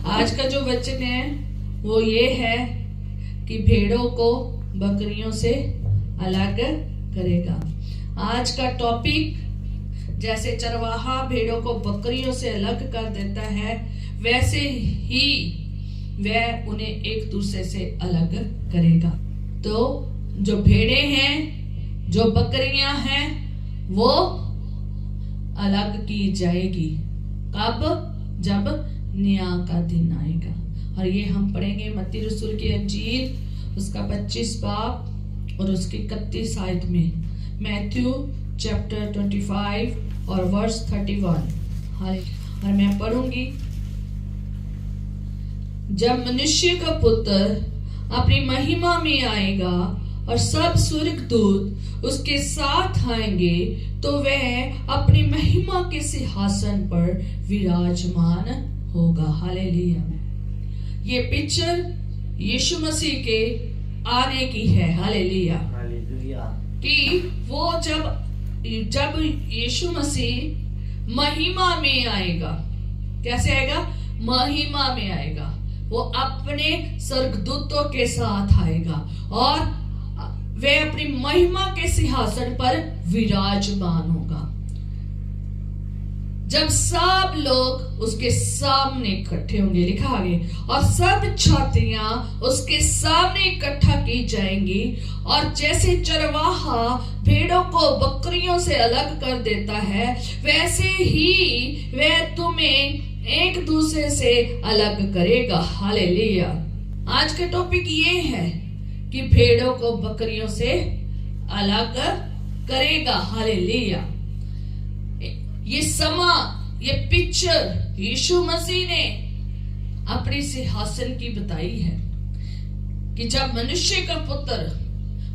आज का जो वचन है वो ये है कि भेड़ों को बकरियों से अलग करेगा। आज का टॉपिक, जैसे चरवाहा भेड़ों को बकरियों से अलग कर देता है, वैसे ही वह उन्हें एक दूसरे से अलग करेगा। तो जो भेड़े हैं, जो बकरियां हैं, वो अलग की जाएगी। कब? जब न्याय का दिन आएगा। और ये हम पढ़ेंगे मत्ती रसूल की अंजील उसका 25 बाब और उसकी 31 आयत में, मैथ्यू चैप्टर 25 और वर्स 31। और मैं पढ़ूंगी। जब मनुष्य का पुत्र अपनी महिमा में आएगा और सब स्वर्गदूत उसके साथ आएंगे, तो वह अपनी महिमा के सिंहासन पर विराजमान होगा। हालेलुया। ये पिक्चर यीशु मसीह के आने की है। हालेलुया। कि वो जब यीशु मसीह महिमा में आएगा, कैसे आएगा? महिमा में आएगा। वो अपने स्वर्गदूतों के साथ आएगा और वह अपनी महिमा के सिंहासन पर विराजमान होगा। जब सब लोग उसके सामने इकट्ठे होंगे, लिखा आगे, और सब छातियां उसके सामने इकट्ठा की जाएंगी। और जैसे चरवाहा भेड़ों को बकरियों से अलग कर देता है, वैसे ही वह तुम्हें एक दूसरे से अलग करेगा। हालेलुया। आज का टॉपिक ये है कि भेड़ों को बकरियों से अलग करेगा। हालेलुया। ये समा, ये पिक्चर यीशु मसीह ने अपनी सिंहासन की बताई है कि जब मनुष्य का पुत्र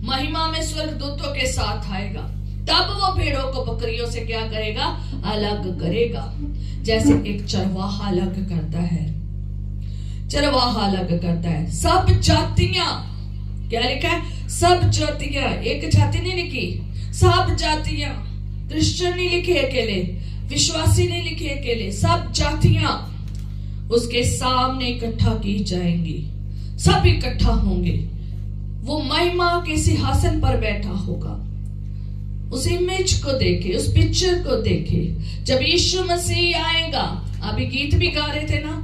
महिमा में स्वर्गदूतों के साथ आएगा, तब वो भेड़ों को बकरियों से क्या करेगा? अलग करेगा। जैसे एक चरवाहा अलग करता है, चरवाहा अलग करता है। सब जातियां, क्या लिखा है? सब जातियां, एक जाति नहीं लिखी, सब जातियां। क्रिश्चियन नहीं लिखे अकेले, विश्वासी नहीं लिखे अकेले, सब जातियां उसके सामने इकट्ठा की जाएंगी। सब इकट्ठा होंगे। वो महिमा के सिंहासन पर बैठा होगा। उस इमेज को देखे, उस पिक्चर को देखे। जब यीशु मसीह आएगा, अभी गीत भी गा रहे थे ना,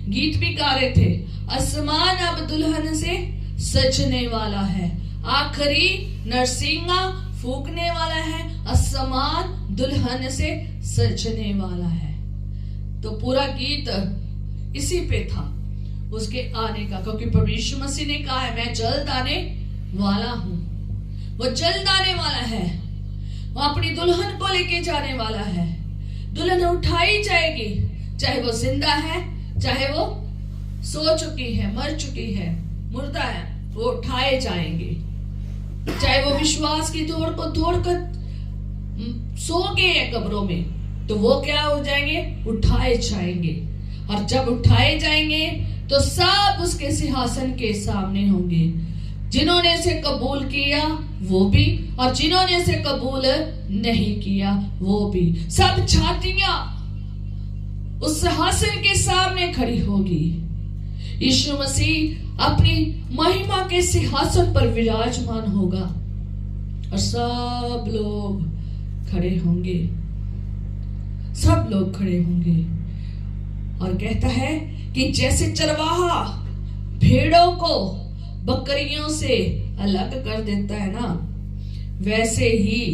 गीत भी गा रहे थे, आसमान अब दुल्हन से सजने वाला है, आखिरी नरसिंगा फूकने वाला है, आसमान दुल्हन से सजने वाला है। तो पूरा गीत इसी पे था, उसके आने का, क्योंकि प्रभु यीशु मसीह ने कहा है, मैं जल्द आने वाला हूं। वो जल्द आने वाला है, वो अपनी दुल्हन को लेके जाने वाला है। दुल्हन उठाई जाएगी, चाहे वो जिंदा है, चाहे वो सो चुकी है, मर चुकी है, मुर्दा है, वो उठाए जाएंगे। चाहे वो विश्वास की दौड़ को दौड़कर सो गए हैं कब्रों में, तो वो क्या हो जाएंगे? उठाए जाएंगे। और जब उठाए जाएंगे तो सब उसके सिंहासन के सामने होंगे। जिन्होंने इसे कबूल किया वो भी, और जिन्होंने इसे कबूल नहीं किया वो भी। सब छातियां उस सिंहासन के सामने खड़ी होगी। यीशु मसीह अपनी महिमा के सिंहासन पर विराजमान होगा और सब लोग खड़े होंगे, सब लोग खड़े होंगे। और कहता है कि जैसे चरवाहा भेड़ों को बकरियों से अलग कर देता है ना, वैसे ही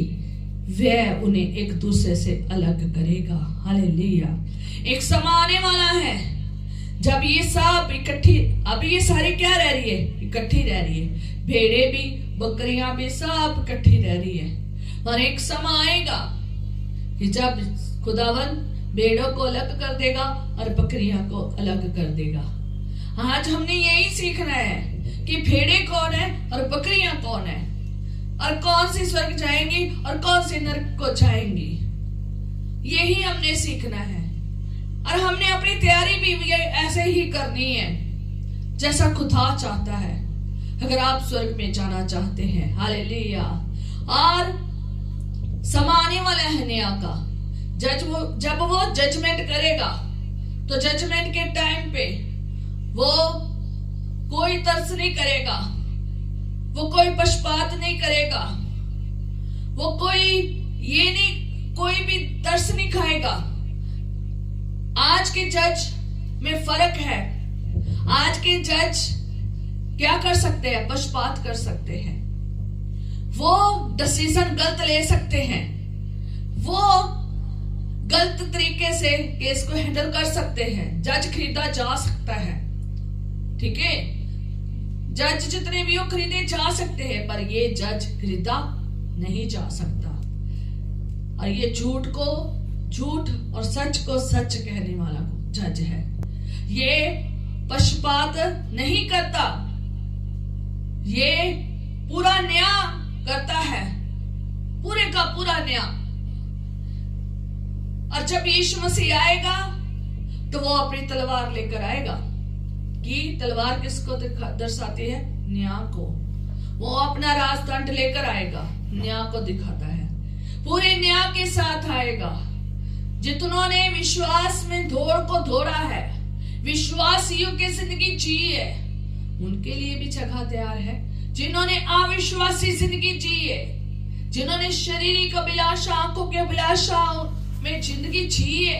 वह उन्हें एक दूसरे से अलग करेगा। हालेलुया। एक समय आने वाला है जब ये सब इकट्ठी, अभी ये सारी क्या रह रही है? इकट्ठी रह रही है। भेड़े भी, बकरियां भी, सब इकट्ठी रह रही है। और एक समय आएगा कि जब खुदावन भेड़ों को अलग कर देगा और बकरियां को अलग कर देगा। आज हमने यही सीखना है कि भेड़े कौन है और बकरियां कौन है, और कौन सी स्वर्ग जाएंगी और कौन सी नरक को जाएंगी। यही हमने सीखना है। और हमने अपनी तैयारी भी ऐसे ही करनी है जैसा खुदा चाहता है। अगर आप स्वर्ग में जाना चाहते हैं, हालेलुया। और समाने वाला है न्याय का। जब वो जजमेंट करेगा, तो जजमेंट के टाइम पे तरस नहीं करेगा, वो कोई पक्षपात नहीं करेगा, वो कोई भी तरस नहीं खाएगा। आज के जज में फर्क है। आज के जज क्या कर सकते हैं? पक्षपात कर सकते हैं, वो डिसीजन गलत ले सकते हैं, वो गलत तरीके से केस को हैंडल कर सकते हैं। जज खरीदा जा सकता है, ठीक है, जज जितने भी हो खरीदे जा सकते हैं, पर ये जज खरीदा नहीं जा सकता। और ये झूठ को झूठ और सच को सच कहने वाला जज है। ये पक्षपात नहीं करता, ये पूरा न्याय करता है, पूरे का पूरा न्याय। और जब यीशु मसीह आएगा तो वो अपनी तलवार लेकर आएगा, कि तलवार किसको दर्शाती है? न्याय को। वो अपना राजदंड लेकर आएगा, न्याय को दिखाता है, पूरे न्याय के साथ आएगा। जितनों ने विश्वास में दौड़ को दौड़ा है, विश्वासियों की जिंदगी जी है, उनके लिए भी जगह तैयार है। जिन्होंने अविश्वासी जिंदगी जी है, जिन्होंने शारीरिक अभिलाषा, आंखों की अभिलाषा में जिंदगी जी है,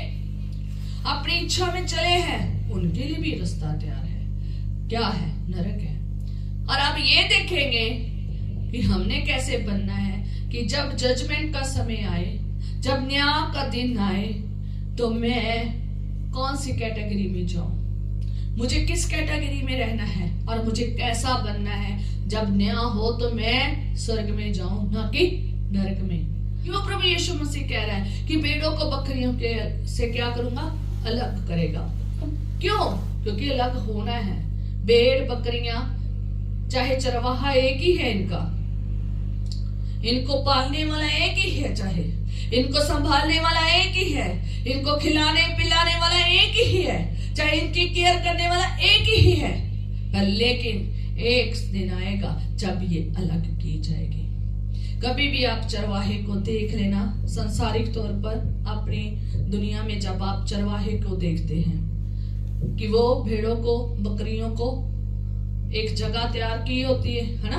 अपनी इच्छा में चले हैं, उनके लिए भी रास्ता तैयार है। क्या है? नरक है। और अब ये देखेंगे कि हमने कैसे बनना है कि जब जजमेंट का समय आए, जब न्याय का दिन आए, तो मैं कौन सी कैटेगरी में जाऊं, मुझे किस कैटेगरी में रहना है और मुझे कैसा बनना है। जब न्याय हो तो मैं स्वर्ग में जाऊं, ना कि नरक में। क्यों प्रभु यीशु मसीह कह रहा है कि भेड़ों को बकरियों के से क्या करूंगा? अलग करेगा। क्यों? क्योंकि अलग होना है। भेड़ बकरियां, चाहे चरवाहा एक ही है, इनको पालने वाला एक ही है, चाहे इनको संभालने वाला एक ही है, इनको खिलाने पिलाने वाला एक ही है, चाहे इनकी केयर करने वाला एक ही है। पर लेकिन एक दिन आएगा जब ये अलग की जाएगी। कभी भी आप चरवाहे को देख लेना, संसारिक तौर पर अपनी दुनिया में जब आप चरवाहे को देखते हैं कि वो भेड़ों को बकरियों को एक जगह तैयार की होती है ना,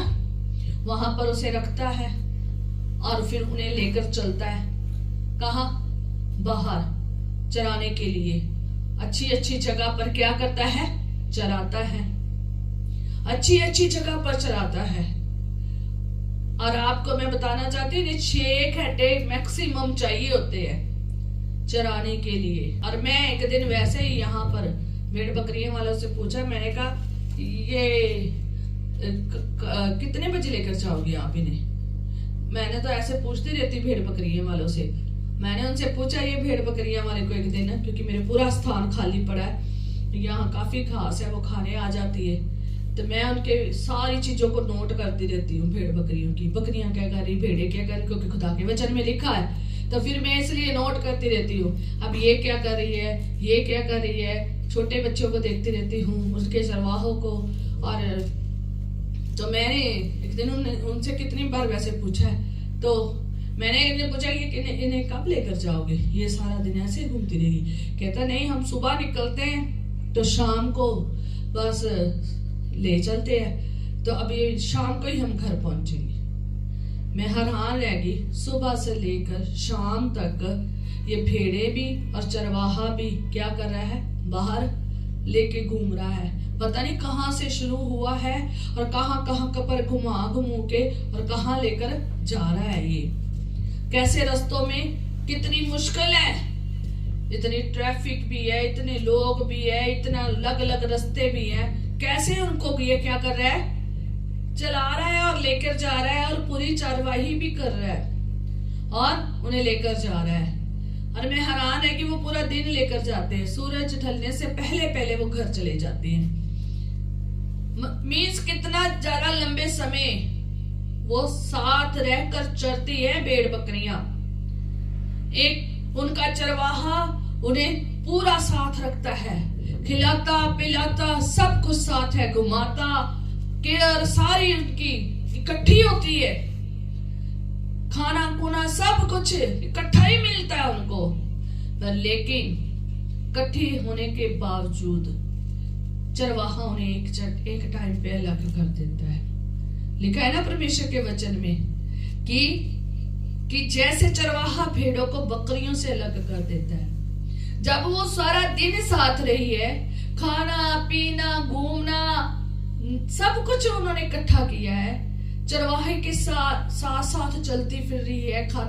वहां पर उसे रखता है और फिर उन्हें लेकर चलता है कहाँ? बाहर चराने के लिए। अच्छी अच्छी जगह पर क्या करता है? चराता है, अच्छी अच्छी जगह पर चराता है। और आपको मैं बताना चाहती हूँ 6 घंटे मैक्सिमम चाहिए होते हैं चराने के लिए। और मैं एक दिन वैसे ही यहाँ पर भेड़ बकरियों वालों से पूछा, मैंने कहा ये कितने बजे लेकर जाओगे आप इन्हें? मैंने तो ऐसे पूछती रहती भेड़ बकरियों वालों से। मैंने उनसे पूछा ये भेड़ बकरियां वाले को एक दिन, क्योंकि मेरे पूरा स्थान खाली पड़ा है, यहाँ काफी घास है, वो खाने आ जाती है, तो मैं उनके सारी चीजों को नोट करती रहती हूँ भेड़ बकरियों की। बकरियां क्या कर रही, भेड़े क्या कर रही, क्योंकि खुदा के वचन में लिखा है, तो फिर मैं इसलिए नोट करती रहती हूँ। अब ये क्या कर रही है, ये क्या कर रही है, छोटे बच्चों को देखती रहती हूँ, उसके चरवाहों को। और तो मैंने एक दिन उनसे कितनी बार वैसे पूछा है, तो मैंने इन्हें पूछा कि इन्हें कब लेकर जाओगे, ये सारा दिन ऐसे घूमती रहेगी? कहता नहीं, हम सुबह निकलते हैं तो शाम को बस ले चलते हैं, तो अभी शाम को ही हम घर पहुंचेंगे। मैं हैरान रह गई, सुबह से लेकर शाम तक ये भेड़े भी और चरवाहा भी क्या कर रहा है? बाहर लेके घूम रहा है। पता नहीं कहां से शुरू हुआ है और कहां कहां पर घुमा घुमू के और कहां लेकर जा रहा है। ये कैसे रास्तों में कितनी मुश्किल है, इतनी ट्रैफिक भी है, इतने लोग भी है, इतना अलग अलग रास्ते भी है, कैसे उनको ये क्या कर रहा है? चला रहा है और लेकर जा रहा है, और पूरी चारवाही भी कर रहा है और उन्हें लेकर जा रहा है। और मैं हैरान है कि वो पूरा दिन लेकर जाते हैं, सूरज ढलने से पहले पहले वो घर चले जाते हैं। मीन्स कितना ज्यादा लंबे समय वो साथ रहकर चरती है भेड़ बकरियां। एक उनका चरवाहा उन्हें पूरा साथ रखता है, खिलाता पिलाता सब कुछ साथ है, घुमाता, केयर सारी उनकी इकट्ठी होती है, खाना खुना सब कुछ इकट्ठा ही मिलता है उनको। पर लेकिन इकट्ठी होने के बावजूद चरवाहा उन्हें एक टाइम पे अलग कर देता है। लिखा है ना परमेश्वर के वचन में कि जैसे चरवाहा भेड़ों को बकरियों से अलग कर देता है। जब वो सारा दिन साथ रही है, खाना पीना घूमना सब कुछ उन्होंने इकट्ठा किया है, चरवाहे के साथ चलती फिर रही है, खा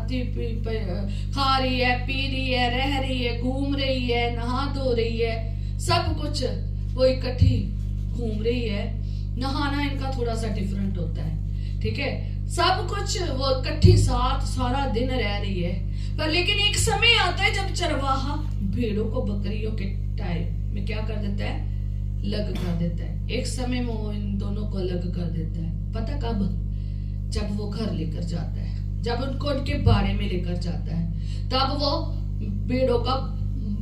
रही है, पी रही है, रह रही है, घूम रही है, नहा धो रही है, सब कुछ वो इकट्ठी घूम रही है। नहाना इनका थोड़ा सा डिफरेंट होता है, ठीक है, सब कुछ वो इकट्ठी साथ सारा दिन रह रही है। पर लेकिन एक समय आता है जब चरवाहा भेड़ों को बकरियों के टाइम में क्या कर देता है, अलग कर देता है। एक समय में वो इन दोनों को अलग कर देता है। पता कब? जब वो घर लेकर जाता है, जब उनको उनके बाड़े में लेकर जाता है, तब वो भेड़ों का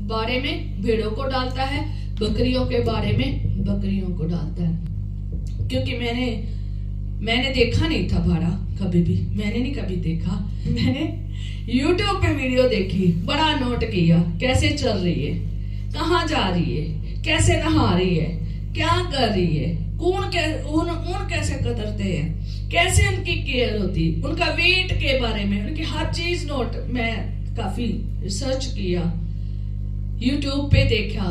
बाड़े में भेड़ों को डालता है, बकरियों के बाड़े में बकरियों को डालता है। क्योंकि मैंने देखा नहीं था बाड़ा कभी भी, मैंने नहीं कभी देखा। मैंने YouTube पे वीडियो देखी, बड़ा नोट किया कैसे चल रही है, कहाँ जा रही है, कैसे नहा रही है, क्या कर रही है, ऊन कैसे कतरते हैं, कैसे उनकी केयर होती, उनका वेट के बारे में, उनकी हर चीज नोट। मैं काफी रिसर्च किया, YouTube पे देखा,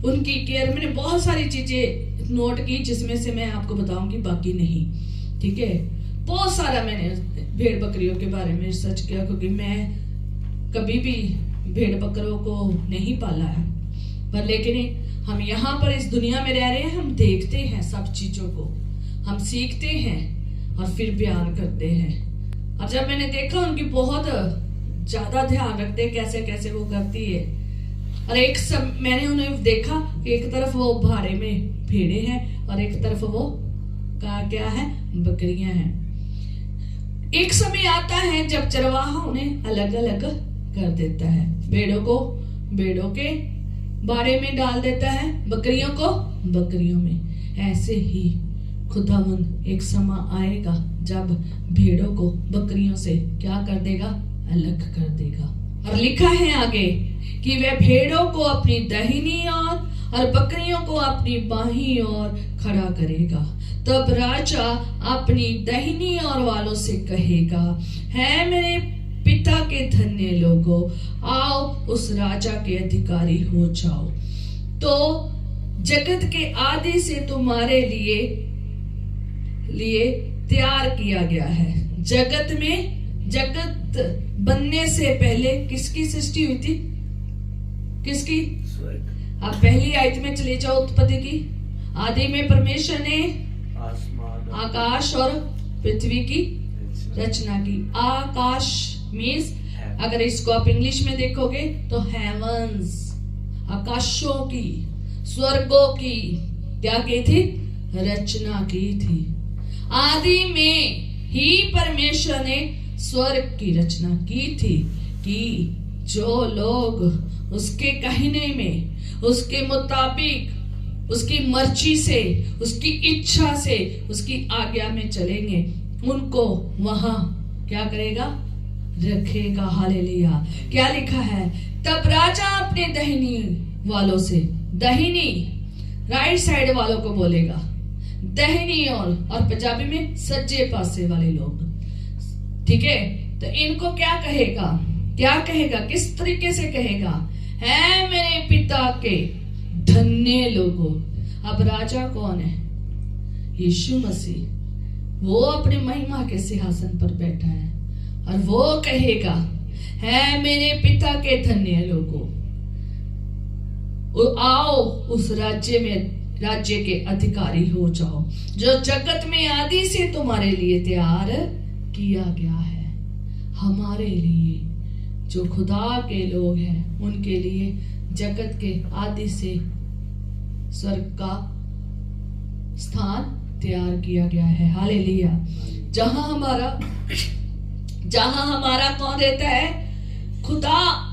उनकी केयर मैंने बहुत सारी चीजें नोट की, जिसमें से मैं आपको बताऊंगी, बाकी नहीं, ठीक है। बहुत सारा मैंने भेड़ बकरियों के बारे में रिसर्च किया, क्योंकि मैं कभी भी भेड़ बकरियों को नहीं पाला है, पर लेकिन हम यहाँ पर इस दुनिया में रह रहे हैं, हम देखते हैं सब चीजों को, हम सीखते हैं और फिर बयान करते हैं। और जब मैंने देखा उनकी बहुत ज्यादा ध्यान रखते हैं, कैसे कैसे वो करती है। और मैंने उन्हें देखा कि एक तरफ वो बाड़े में भेड़े हैं और एक तरफ वो क्या है, बकरियां हैं। एक समय आता है जब चरवाहा उन्हें अलग अलग कर देता है, भेड़ों को भेड़ों के बाड़े में डाल देता है, बकरियों को बकरियों में। ऐसे ही खुदावंद एक समय आएगा जब भेड़ों को बकरियों से क्या कर देगा, अलग कर देगा। और लिखा है आगे कि वह भेड़ों को अपनी दाहिनी ओर और बकरियों को अपनी बाईं ओर खड़ा करेगा। तब राजा अपनी दाहिनी ओर वालों से कहेगा, है मेरे पिता के धन्य लोगों, आओ उस राजा के अधिकारी हो जाओ। तो जगत के आदि से तुम्हारे लिए तैयार किया गया है। जगत बनने से पहले किसकी सृष्टि हुई थी? किसकी? आप पहली आयत में चले जाओ, उत्पत्ति की। आदि में परमेश्वर ने आकाश और पृथ्वी की रचना की। आकाश मीन्स, अगर इसको आप इंग्लिश में देखोगे तो हेवंस, आकाशों की, स्वर्गों की क्या की थी? रचना की थी। आदि में ही परमेश्वर ने स्वर्ग की रचना की थी कि जो लोग उसके कहने में, उसके मुताबिक, उसकी मर्जी से, उसकी इच्छा से, उसकी आज्ञा में चलेंगे, उनको वहां क्या करेगा? रखेगा। हालेलुया। क्या लिखा है? तब राजा अपने दाहिनी वालों से, दाहिनी राइट साइड वालों को बोलेगा, दाहिनी और पंजाबी में सज्जे पासे वाले लोग, ठीक है। तो इनको क्या कहेगा? क्या कहेगा? किस तरीके से कहेगा? है मेरे पिता के धन्य लोगों। अब राजा कौन है? यीशु मसीह। वो अपने महिमा के सिंहासन पर बैठा है और वो कहेगा, है मेरे पिता के धन्य लोगों, आओ उस राज्य के अधिकारी हो जाओ जो जगत में आदि से तुम्हारे लिए तैयार किया गया है। हमारे लिए, जो खुदा के लोग हैं, उनके लिए जगत के आदि से स्वर्ग का स्थान तैयार किया गया है। हालेलुया। जहां हमारा कौन रहता है? खुदा।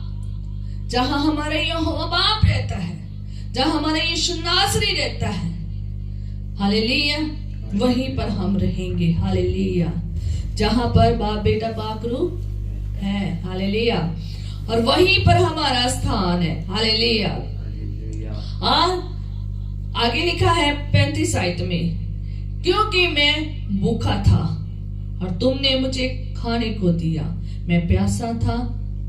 जहां हमारा यहोवा बाप रहता है, जहां हमारा यीशु नासरी रहता है, हालेलुया, वहीं पर हम रहेंगे। हालेलुया। जहां पर बाप बेटा पाकरू है, हालेलुया, और वहीं पर हमारा स्थान है। हालेलुया। आगे लिखा है 35 आयत में, क्योंकि मैं भूखा था और तुमने मुझे खाने को दिया, मैं प्यासा था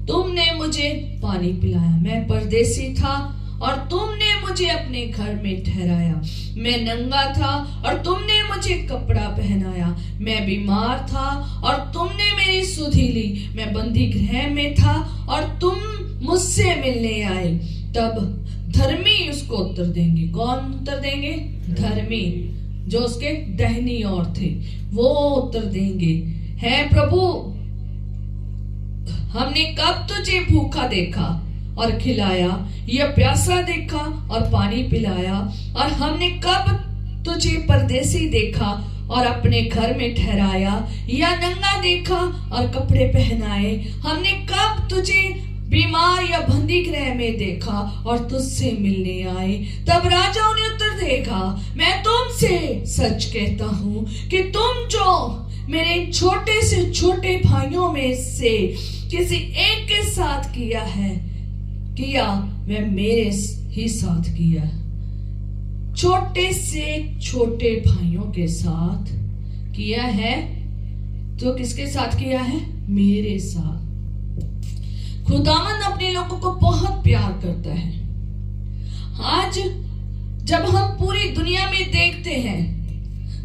तुमने मुझे पानी पिलाया, मैं परदेसी था और तुमने मुझे अपने घर में ठहराया, मैं नंगा था और तुमने मुझे कपड़ा पहनाया, मैं बीमार था और तुमने मेरी सुधि ली, मैं बंदी गृह में था और तुम मुझसे मिलने आए। तब धर्मी उसको उत्तर देंगे। कौन उत्तर देंगे? धर्मी, जो उसके दाहिनी ओर थे, वो उत्तर देंगे, है प्रभु, हमने कब तुझे भूखा देखा और खिलाया, या प्यासा देखा और पानी पिलाया, और हमने कब तुझे परदेसी देखा और अपने घर में ठहराया, या नंगा देखा और कपड़े पहनाए, हमने कब तुझे बीमार या बंदी गृह में देखा और तुझसे मिलने आए। तब राजा उन्हें उत्तर देगा, मैं तुमसे सच कहता हूं कि तुम जो मेरे छोटे से छोटे भाइयों में से किसी एक के साथ किया वह मेरे ही साथ किया। छोटे से छोटे भाइयों के साथ किया है, तो किसके साथ किया है? मेरे साथ। खुदावंद अपने लोगों को बहुत प्यार करता है। आज जब हम पूरी दुनिया में देखते हैं,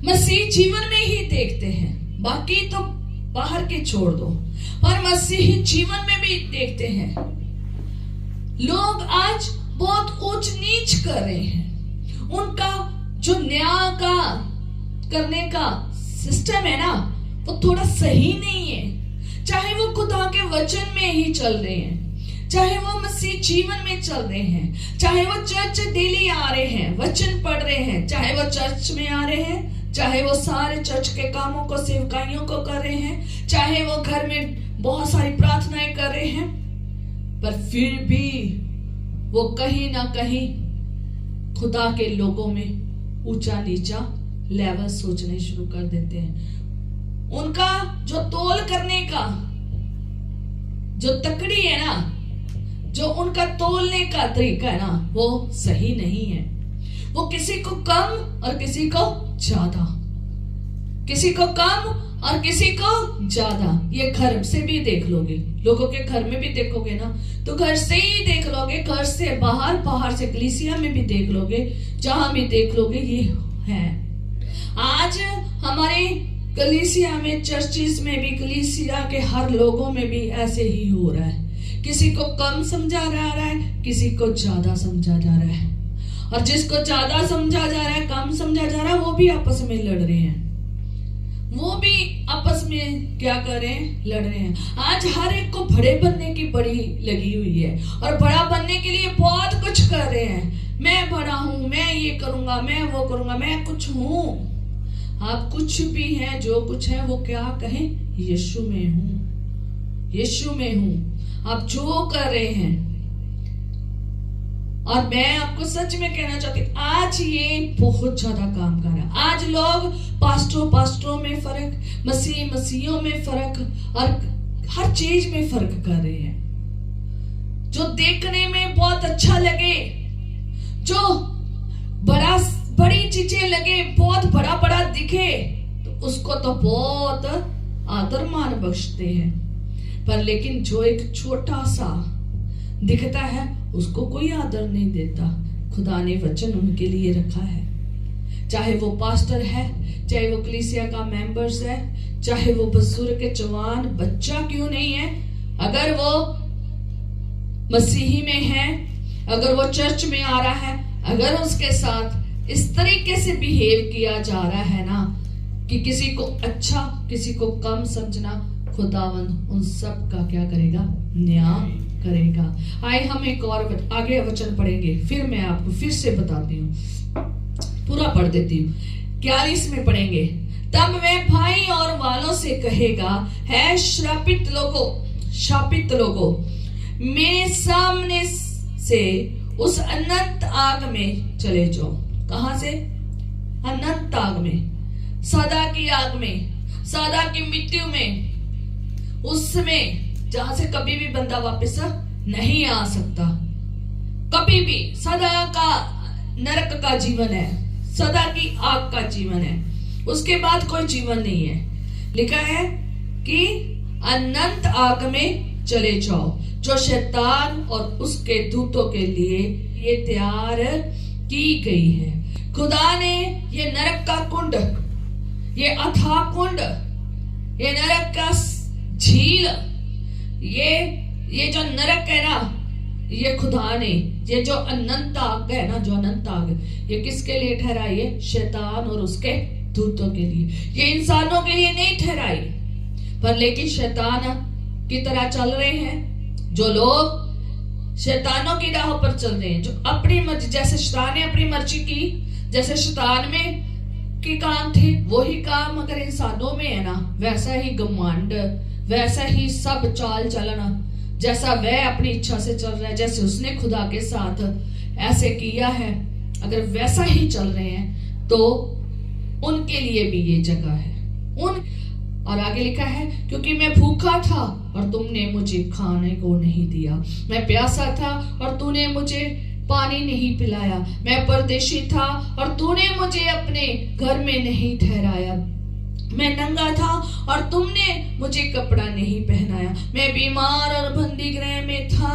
मसीह जीवन में ही देखते हैं, बाकी तो बाहर के छोड़ दो, पर मसीही जीवन में भी देखते हैं, लोग आज बहुत ऊंच नीच कर रहे हैं। उनका जो न्याय का करने का सिस्टम है ना, वो थोड़ा सही नहीं है। चाहे वो खुदा के वचन में ही चल रहे हैं, चाहे वो मसीह जीवन में चल रहे हैं, चाहे वो चर्च डेली आ रहे हैं, वचन पढ़ रहे हैं, चाहे वो चर्च में आ रहे हैं, चाहे वो सारे चर्च के कामों को, सेवकाइयों को कर रहे हैं, चाहे वो घर में बहुत सारी प्रार्थनाएं कर रहे हैं, पर फिर भी वो कहीं ना कहीं खुदा के लोगों में ऊंचा नीचा लेवल सोचने शुरू कर देते हैं। उनका जो तोल करने का जो तकड़ी है ना, जो उनका तोलने का तरीका है ना, वो सही नहीं है। वो किसी को कम और किसी को ज्यादा, किसी को कम और किसी को ज्यादा। ये घर से भी देख लोगे, लोगों के घर में भी देखोगे ना, तो घर से ही देख लोगे, घर से बाहर, बाहर से कलीसिया में भी देख लोगे, जहां भी देख लोगे ये है। आज हमारे कलीसिया में, चर्चिस में भी, कलीसिया के हर लोगों में भी ऐसे ही हो रहा है। किसी को कम समझा जा रहा है, किसी को ज्यादा समझा जा रहा है, और जिसको ज्यादा समझा जा रहा है, कम समझा जा रहा है, वो भी आपस में लड़ रहे हैं। वो भी आपस में क्या कर रहे हैं? लड़ रहे हैं। आज हर एक को बड़े बनने की बड़ी लगी हुई है, और बड़ा बनने के लिए बहुत कुछ कर रहे हैं। मैं बड़ा हूं, मैं ये करूंगा, मैं वो करूंगा, मैं कुछ हूं। आप कुछ भी हैं, जो कुछ है वो क्या कहें? यीशु में हूं, यीशु में हूं। आप जो कर रहे हैं, और मैं आपको सच में कहना चाहती हूँ, आज ये बहुत ज्यादा काम कर रहा है। आज लोग पास्टरों में फर्क, मसीहियों में फर्क, और हर चीज में फर्क कर रहे हैं। जो देखने में बहुत अच्छा लगे, जो बड़ी चीजें लगे, बहुत बड़ा बड़ा दिखे, तो उसको तो बहुत आदर मान बख्शते हैं। पर लेकिन जो एक छोटा सा दिखता है, उसको कोई आदर नहीं देता। खुदा ने वचन उनके लिए रखा है, चाहे वो पास्टर है, चाहे वो कलीसिया का मेंबर्स है, चाहे वो बुजुर्ग जवान बच्चा क्यों नहीं है, अगर वो मसीही में है, अगर वो चर्च में आ रहा है, अगर उसके साथ इस तरीके से बिहेव किया जा रहा है ना, कि किसी को अच्छा किसी को कम समझना, खुदावंद उन सब का क्या करेगा? न्याय करेगा। आए हम एक और आगे वचन पढ़ेंगे, फिर मैं आपको फिर से बताती हूँ, पूरा पढ़ देती हूँ। 41 में पढ़ेंगे, तब वह भाई और वालों से कहेगा, है श्रापित लोगों, मेरे सामने से उस अनंत आग में चले जाओ। कहां से? अनंत आग में, सदा की आग में, सदा की मृत्यु में, उसमें जहां से कभी भी बंदा वापस नहीं आ सकता, कभी भी। सदा का नरक का जीवन है, सदा की आग का जीवन है, उसके बाद कोई जीवन नहीं है। लिखा है कि अनंत आग में चले जाओ, जो शैतान और उसके दूतों के लिए ये तैयार की गई है। खुदा ने ये नरक का कुंड, ये अथाह कुंड, ये नरक का झील, ये जो नरक है ना, ये खुदा ने, ये जो अनंत आग है ना, जो अनंत आग, ये किसके लिए ठहराई है? शैतान और उसके दूतों के लिए। ये इंसानों के लिए नहीं ठहराई, पर लेकिन शैतान की तरह चल रहे हैं जो लोग शैतानों की राह पर चल रहे हैं, जो अपनी मर्जी, जैसे शैतान ने अपनी मर्जी की, जैसे शैतान में के काम थे वही काम अगर इंसानों में है ना, वैसा ही घमंड, वैसा ही सब चाल चलना, जैसा वह अपनी इच्छा से चल रहा है, जैसे उसने खुदा के साथ ऐसे किया है, अगर वैसा ही चल रहे हैं तो उनके लिए भी ये जगह है। और आगे लिखा है, क्योंकि मैं भूखा था और तुमने मुझे खाने को नहीं दिया, मैं प्यासा था और तूने मुझे पानी नहीं पिलाया, मैं परदेशी था और तूने मुझे अपने घर में नहीं ठहराया, मैं नंगा था और तुमने मुझे कपड़ा नहीं पहनाया, मैं बीमार और बंदी गृह में था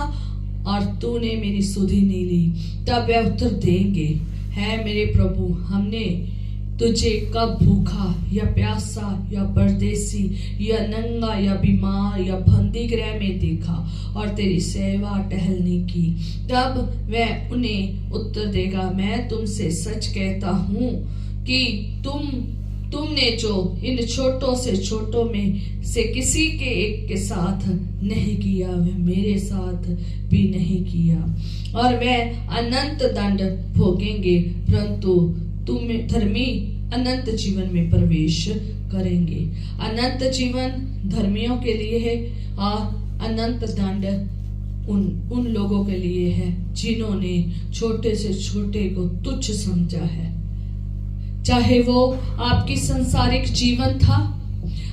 और तूने मेरी सुधि नहीं ली। तब वह उत्तर देंगे, है मेरे प्रभु, हमने तुझे कब भूखा या प्यासा या परदेसी या नंगा या बीमार या बंदी गृह में देखा और तेरी सेवा टहलने की? तब वह उन्हें उत्तर देगा, मैं तुमसे सच कहता हूँ कि तुमने जो इन छोटों से छोटों में से किसी के एक के साथ नहीं किया, वह मेरे साथ भी नहीं किया। और वह अनंत दंड भोगेंगे, परंतु तुम धर्मी अनंत जीवन में प्रवेश करेंगे। अनंत जीवन धर्मियों के लिए है और अनंत दंड उन लोगों के लिए है जिन्होंने छोटे से छोटे को तुच्छ समझा है। चाहे वो आपकी संसारिक जीवन था,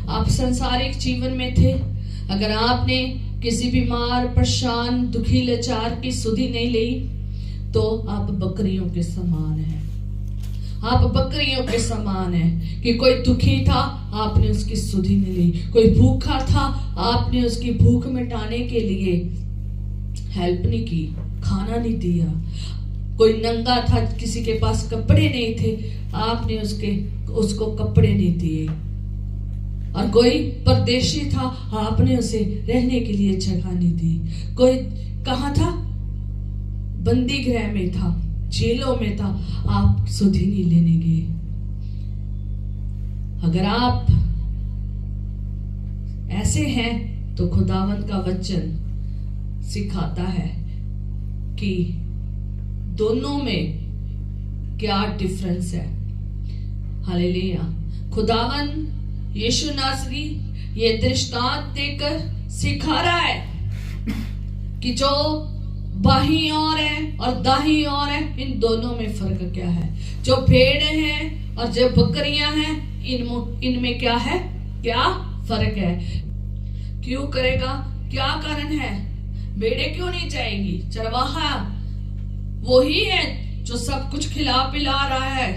आप संसारिक जीवन में थे, अगर आपने किसी बीमार, परेशान, दुखी, लाचार की सुधि नहीं ली तो आप बकरियों के समान हैं। आप बकरियों के समान हैं कि कोई दुखी था, आपने उसकी सुधि नहीं ली, कोई भूखा था, आपने उसकी भूख मिटाने के लिए हेल्प नहीं की, खाना नहीं दिया, कोई नंगा था, किसी के पास कपड़े नहीं थे, आपने उसको कपड़े नहीं दिए, और कोई परदेशी था, आपने उसे रहने के लिए जगह नहीं दी, कोई कहाँ था? बंदी गृह में था, जेलों में था, आप सुधि नहीं लेने गए। अगर आप ऐसे हैं तो खुदावंत का वचन सिखाता है कि दोनों में क्या डिफरेंस है। हालेलुया। खुदावन यीशु नासरी ये दृष्टांत देकर सिखा रहा है कि जो बाहीं ओर है और दाहीं ओर है, इन दोनों में फर्क क्या है। जो भेड़ हैं और जो बकरियां हैं, इनमें क्या है, क्या फर्क है। क्यों करेगा, क्या कारण है? भेड़े क्यों नहीं जाएंगी? चरवाहा वही है जो सब कुछ खिला पिला रहा है,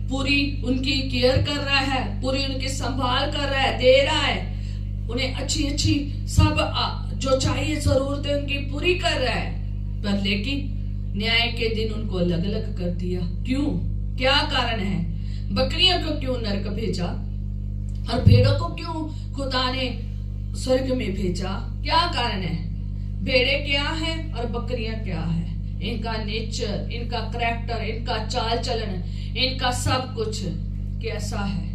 पूरी उनकी केयर कर रहा है, पूरी उनकी संभाल कर रहा है, दे रहा है, उन्हें अच्छी अच्छी सब जो चाहिए जरूरतें उनकी पूरी कर रहा है। पर लेकिन न्याय के दिन उनको अलग अलग कर दिया। क्यों, क्या कारण है? बकरियों को क्यों नरक भेजा और भेड़ों को क्यों खुदा ने स्वर्ग में भेजा? क्या कारण है? भेड़े क्या है और बकरियां क्या है? इनका नेचर, इनका करैक्टर, इनका चाल चलन, इनका सब कुछ कैसा है।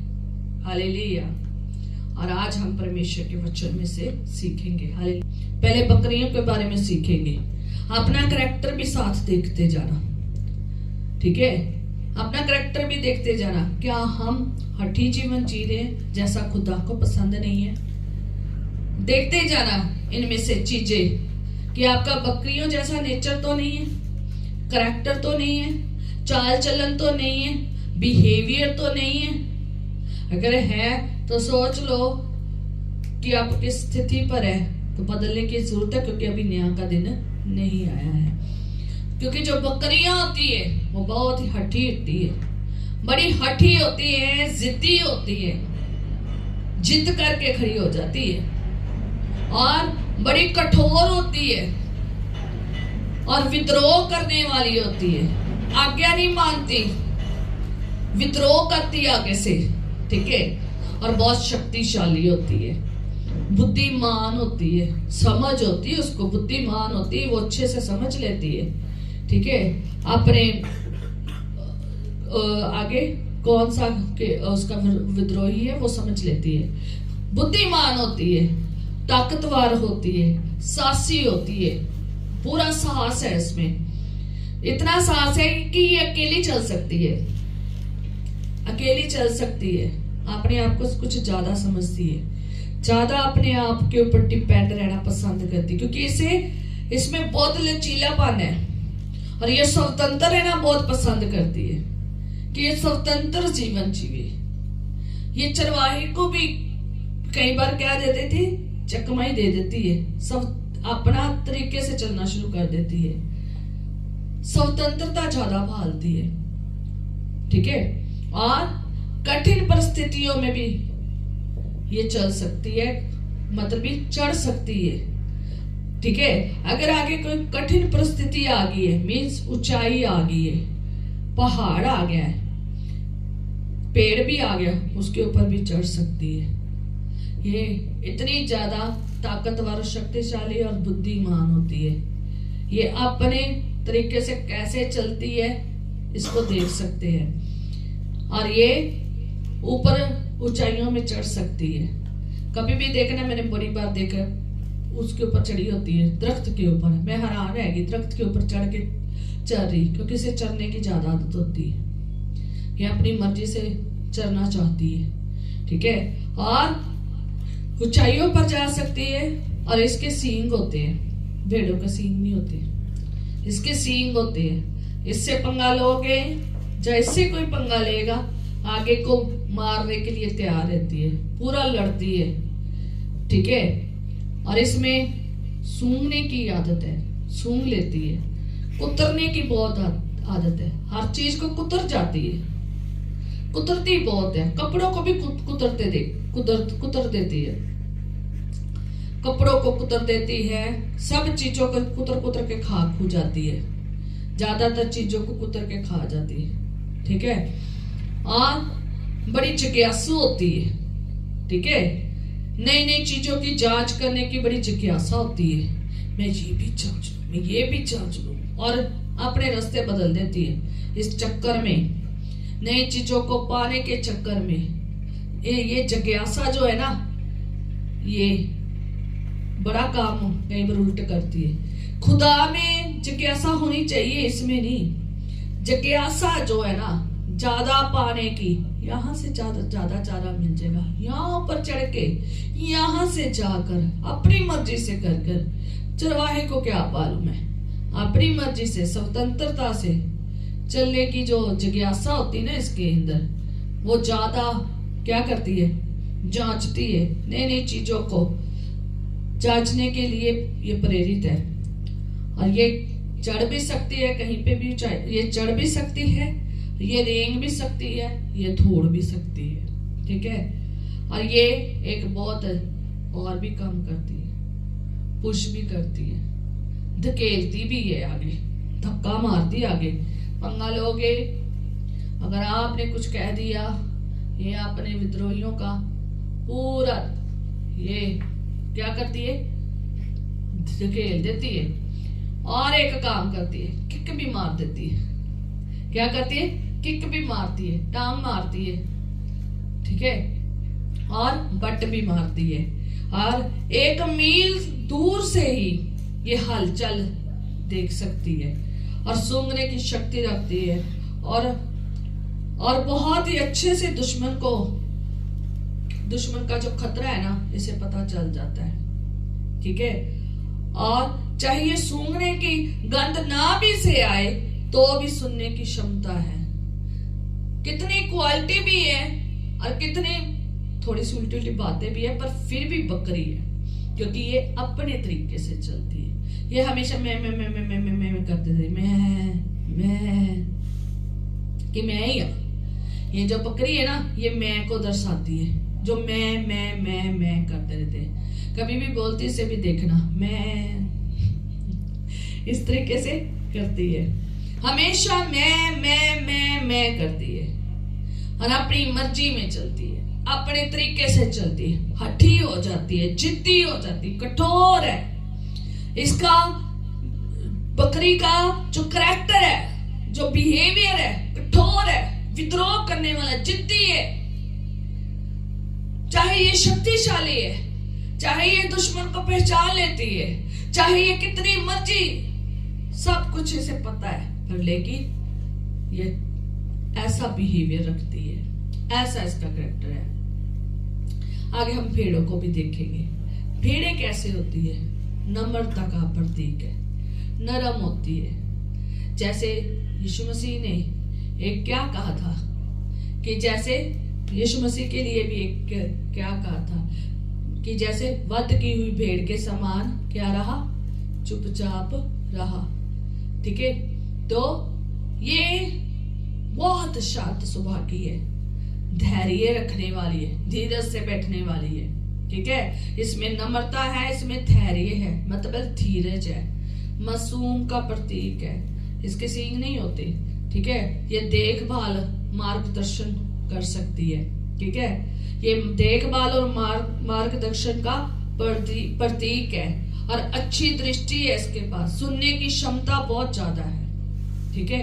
हालेलुया। और आज हम परमेश्वर के वचन में से सीखेंगे। हालेलुया। पहले बकरियों के बारे में सीखेंगे, अपना करैक्टर भी साथ देखते जाना, ठीक है? अपना करैक्टर भी देखते जाना। क्या हम हठी जीवन जी रहे हैं जैसा खुदा को पसंद नहीं है? देखते जाना इनमें से चीजें कि आपका बकरियों जैसा नेचर तो नहीं है, करैक्टर तो नहीं है, चाल चलन तो नहीं है, बिहेवियर तो नहीं है। अगर है तो सोच लो कि आप किस स्थिति पर है, तो बदलने की जरूरत है, क्योंकि अभी न्याय का दिन नहीं आया है। क्योंकि जो बकरियां होती है वो बहुत ही हठी होती है, बड़ी हठी होती है, जिद्दी होती है, जिद करके खड़ी हो जाती है और बड़ी कठोर होती है और विद्रोह करने वाली होती है, आज्ञा नहीं मानती, विद्रोह करती है आगे से, ठीक है। और बहुत शक्तिशाली होती है, बुद्धिमान होती है, समझ होती है उसको, बुद्धिमान होती है, वो अच्छे से समझ लेती है, ठीक है। अपने आगे कौन सा के उसका विद्रोही है वो समझ लेती है, बुद्धिमान होती है, ताकतवर होती है, साहसी होती है, पूरा साहस है इसमें, इतना साहस है कि ये अकेली चल सकती है, अकेली चल सकती है, अपने आप को कुछ ज्यादा समझती है, ज्यादा अपने आप के ऊपर डिपेंड रहना पसंद करती है, क्योंकि इसे इसमें बहुत लचीलापन है और ये स्वतंत्र रहना बहुत पसंद करती है कि ये स्वतंत्र जीवन जीवे। ये चरवाहे को भी कई बार क्या दे देती है, चकमाई दे देती है, सब अपना तरीके से चलना शुरू कर देती है, स्वतंत्रता ज्यादा भालती है, ठीक है। और कठिन परिस्थितियों में भी ये चल सकती है, मतलब भी चढ़ सकती है, ठीक है। अगर आगे कोई कठिन परिस्थिति आ गई है, मीन्स ऊंचाई आ गई है, पहाड़ आ गया है, पेड़ भी आ गया, उसके ऊपर भी चढ़ सकती है। ये इतनी ज्यादा ताकतवर, शक्तिशाली और बुद्धिमान होती है। ये अपने तरीके से कैसे चलती है इसको देख सकते हैं और ये ऊपर ऊंचाइयों में चढ़ सकती है। कभी भी देखना, मैंने बड़ी बार देखा, उसके ऊपर चढ़ी होती है, दरख्त के ऊपर। मैं हैरान रहेगी, दरख्त के ऊपर चढ़ के चढ़ रही, क्योंकि इसे चढ़ने की ज्यादा आदत होती है, ये अपनी मर्जी से चढ़ना चाहती है, ठीक है। और ऊंचाइयों पर जा सकती है और इसके सींग होते हैं, भेड़ों के सींग नहीं होते, इसके सींग होते हैं। इससे पंगा लोगे या इससे कोई पंगा लेगा, आगे को मारने के लिए तैयार रहती है, पूरा लड़ती है, ठीक है। और इसमें सूंघने की आदत है, सूंघ लेती है, कुतरने की बहुत आदत है, हर चीज को कुतर जाती है, कुतरती बहुत है, कपड़ों को भी कुतर देती है, कपड़ों को कुतर देती है, सब चीजों को कुतर के खा जाती है, ज्यादातर चीजों को कुतर के खा जाती है, ठीक है। और बड़ी जिज्ञासु होती है, ठीक है, नई नई चीजों की जांच करने की बड़ी जिज्ञासा होती है, मैं ये भी जांच लूं, मैं ये भी जांच लूं, और अपने रास्ते बदल देती है इस चक्कर में, नई चीजों को पाने के चक्कर में। ये जिज्ञासा जो है ना, ये बड़ा काम कई बार उल्ट करती है। खुदा में जिज्ञासा होनी चाहिए, इसमें नहीं। जिज्ञासा जो है ना, ज्यादा पाने की, यहाँ से ज्यादा चारा मिल जाएगा, यहाँ पर चढ़ के यहाँ से जाकर अपनी मर्जी से कर चरवाहे को क्या मालूम है, अपनी मर्जी से स्वतंत्रता से चलने की जो जिज्ञासा होती है ना इसके अंदर, वो ज्यादा क्या करती है, जांचती है, नई नई चीजों को जांचने के लिए ये प्रेरित है। और ये चढ़ भी सकती है कहीं पे भी, ये चढ़ भी सकती है, ये रेंग भी सकती है, ये धोड़ भी सकती है, ठीक है। और ये एक बहुत और भी काम करती है, पुश भी करती है, धकेलती भी है, आगे धक्का मारती आगे। पंगा लोगे, अगर आपने कुछ कह दिया, ये अपने विद्रोहियों का पूरा ये क्या करती है, धकेल देती है। और एक काम करती है, किक भी मार देती है। क्या करती है, किक भी मारती है, टांग मारती है, ठीक है, और बट भी मारती है। और 1 मील दूर से ही ये हलचल देख सकती है और सूंघने की शक्ति रखती है, और बहुत ही अच्छे से दुश्मन का जो खतरा है ना, इसे पता चल जाता है, ठीक है। और चाहे सूंघने की गंध ना भी से आए तो भी सुनने की क्षमता है। कितनी क्वालिटी भी है और कितनी थोड़ी सी उल्टी उल्टी बातें भी है, पर फिर भी बकरी है, क्योंकि ये अपने तरीके से चलती है। ये हमेशा मैं करते थे, मैं कि मैं ही ये जो बकरी है ना, ये मैं को दर्शाती है, जो मैं करते रहते हैं। कभी भी बोलती से भी देखना, मैं इस तरीके से करती है, हमेशा मैं करती है और अपनी मर्जी में चलती है, अपने तरीके से चलती है, हठी हो जाती है, जिद्दी हो जाती है, कठोर है। इसका बकरी का जो करैक्टर है, जो बिहेवियर है, कठोर है, विद्रोह करने वाला, जिद्दी है। चाहे ये शक्तिशाली है, चाहे ये दुश्मन को पहचान लेती है, चाहे ये कितनी मर्जी, सब कुछ इसे पता है, पर लेकिन ये ऐसा बिहेवियर रखती है, ऐसा इसका करैक्टर है। आगे हम भेड़ों को भी देखेंगे। भेड़ें कैसे होती है? नम्रता का प्रतीक है, नरम होती है। जैसे यीशु मसीह ने एक क्या कहा था कि जैसे यीशु मसीह के लिए भी एक क्या कहा था कि जैसे वध की हुई भेड़ के समान क्या रहा, चुपचाप रहा। ठीक है, तो ये बहुत शांत स्वभाव की है, धैर्य रखने वाली है, धीरज से बैठने वाली है। ठीक है, इसमें नम्रता है, इसमें धैर्य है, मतलब धीरज है, मासूम का प्रतीक है। इसके सींग नहीं होते। ठीक है, ये देखभाल मार्गदर्शन कर सकती है। ठीक है, ये देखभाल और मार्गदर्शन का प्रतीक है और अच्छी दृष्टि है इसके पास, सुनने की क्षमता बहुत ज्यादा है। ठीक है,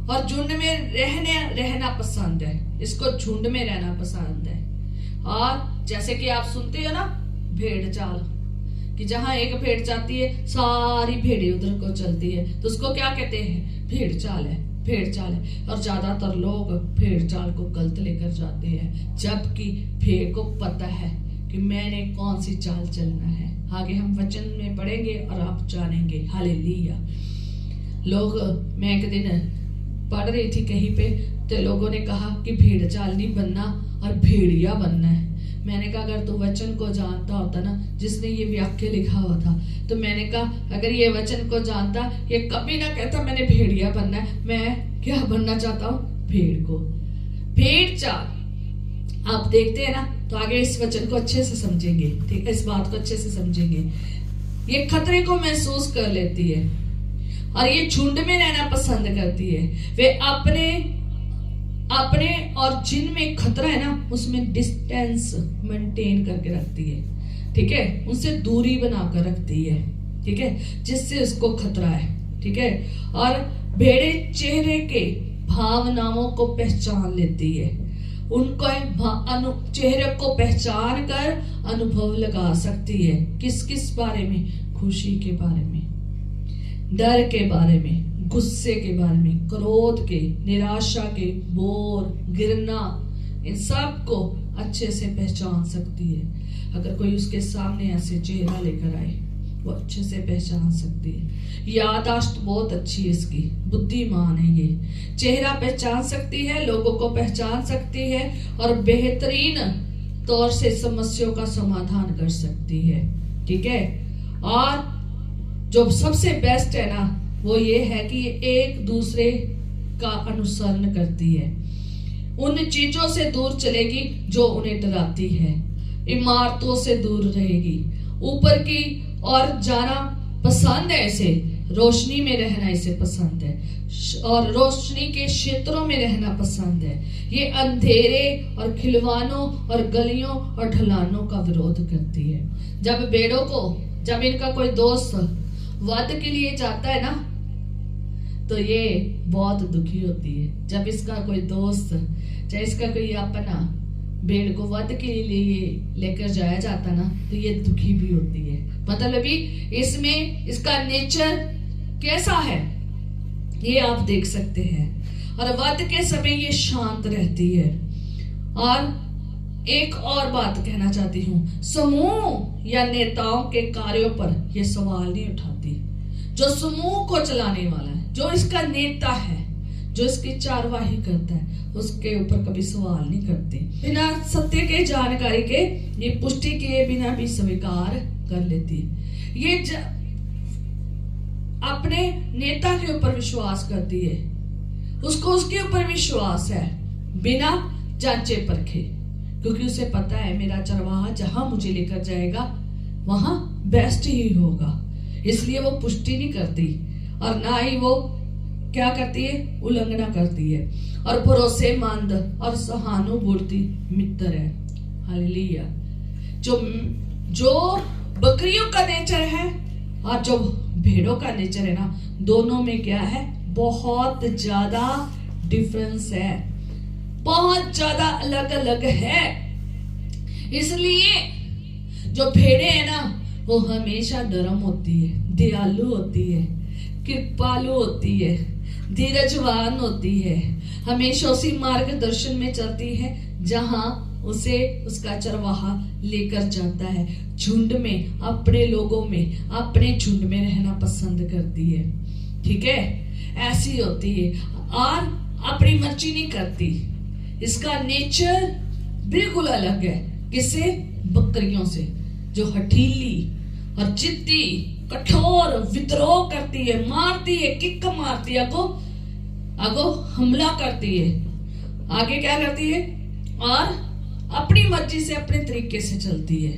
और झुंड में रहना पसंद है, इसको झुंड में रहना पसंद है। और जैसे कि आप सुनते हो ना भेड़ चाल, कि जहां एक भेड़ जाती है सारी भेड़ें उधर को चलती है, तो उसको क्या कहते हैं? भेड़ चाल है, भेड़ चाल है। और ज्यादातर लोग भेड़ चाल को गलत लेकर जाते हैं, जबकि भेड़ को पता है कि मैंने कौन सी चाल चलना है। आगे हम वचन में पढ़ेंगे और आप जानेंगे। हालेलुया। मैं एक दिन पढ़ रही थी कहीं पे, तो लोगों ने कहा कि भेड़ चाल नहीं बनना और भेड़िया बनना है। मैंने कहा अगर तू वचन को जानता होता ना, जिसने ये वाक्य लिखा हुआ था, तो मैंने कहा अगर ये वचन को जानता, ये कभी ना कहता मैंने भेड़िया बनना है। मैं क्या बनना चाहता हूँ? भेड़ को, भेड़ चाल। आप देखते हैं ना, तो आगे इस वचन को अच्छे से समझेंगे। ठीक है, इस बात को अच्छे से समझेंगे। ये खतरे को महसूस कर लेती है और ये झुंड में रहना पसंद करती है। वे अपने और जिनमें खतरा है ना, उसमें डिस्टेंस मेंटेन करके रखती है। ठीक है, उनसे दूरी बनाकर रखती है। ठीक है, जिससे उसको खतरा है। ठीक है, और भेड़े चेहरे के भावनाओं को पहचान लेती है, उनको चेहरे को पहचान कर अनुभव लगा सकती है। किस किस बारे में? खुशी के बारे में, डर के बारे में, गुस्से के बारे में, क्रोध के, निराशा के, बोर, गिरना, इन सब को अच्छे से पहचान सकती है। अगर कोई उसके सामने ऐसे चेहरा लेकर आए, वो अच्छे से पहचान सकती है। याददाश्त बहुत अच्छी है इसकी, बुद्धिमान है ये। चेहरा पहचान सकती है, लोगों को पहचान सकती है और बेहतरीन तौर से समस्याओं का समाधान कर सकती है। ठीक है, और जो सबसे बेस्ट है ना, वो ये है कि ये एक दूसरे का अनुसरण करती है। उन चीजों से दूर चलेगी जो उन्हें डराती है, इमारतों से दूर रहेगी, ऊपर की और जाना पसंद है इसे, रोशनी में रहना इसे पसंद है और रोशनी के क्षेत्रों में रहना पसंद है। ये अंधेरे और खिलवानों और गलियों और ढलानों का विरोध करती है। जब इनका कोई दोस्त वध के लिए जाता है ना, तो ये बहुत दुखी होती है। जब इसका कोई दोस्त, चाहे इसका कोई अपना भेड़ को वध के लिए लेकर जाया जाता ना, तो ये दुखी भी होती है। मतलब अभी इसमें इसका नेचर कैसा है ये आप देख सकते हैं। और वध के समय ये शांत रहती है। और एक और बात कहना चाहती हूँ, समूह या नेताओं के कार्यों पर ये सवाल नहीं उठाती। जो समूह को चलाने वाला है, जो इसका नेता है, जो इसकी चारवाही करता है, उसके ऊपर कभी सवाल नहीं करती। बिना सत्य के जानकारी के ये पुष्टि किए बिना भी स्वीकार कर लेती है। ये अपने नेता के ऊपर विश्वास करती है, उसको उसके ऊपर विश्वास है बिना जांचे परखे, क्योंकि उसे पता है मेरा चरवाहा जहां मुझे लेकर जाएगा वहां बेस्ट ही होगा। इसलिए वो पुष्टि नहीं करती और ना ही वो क्या करती है, उल्लंघना करती है, और भरोसेमंद और सहानुभूति मित्र है। हालेलुया। जो बकरियों का नेचर है और जो भेड़ों का नेचर है ना, दोनों में क्या है, बहुत ज्यादा डिफरेंस है, बहुत ज्यादा अलग अलग है। इसलिए जो भेड़े है ना वो हमेशा नरम होती है, दयालु होती है, कृपालु होती है, धीरजवान होती है, हमेशा उसी मार्गदर्शन में चलती है जहां उसे उसका चरवाहा लेकर जाता है। झुंड में, अपने लोगों में, अपने झुंड में रहना पसंद करती है। ठीक है, ऐसी होती है और अपनी मर्जी नहीं करती। इसका नेचर बिल्कुल अलग है किससे, बकरियों से, जो हठीली और जिद्दी, कठोर, विद्रोह करती है, मारती है, किक मारती है, आगो हमला करती है, आगे क्या करती है और अपनी मर्जी से अपने तरीके से चलती है।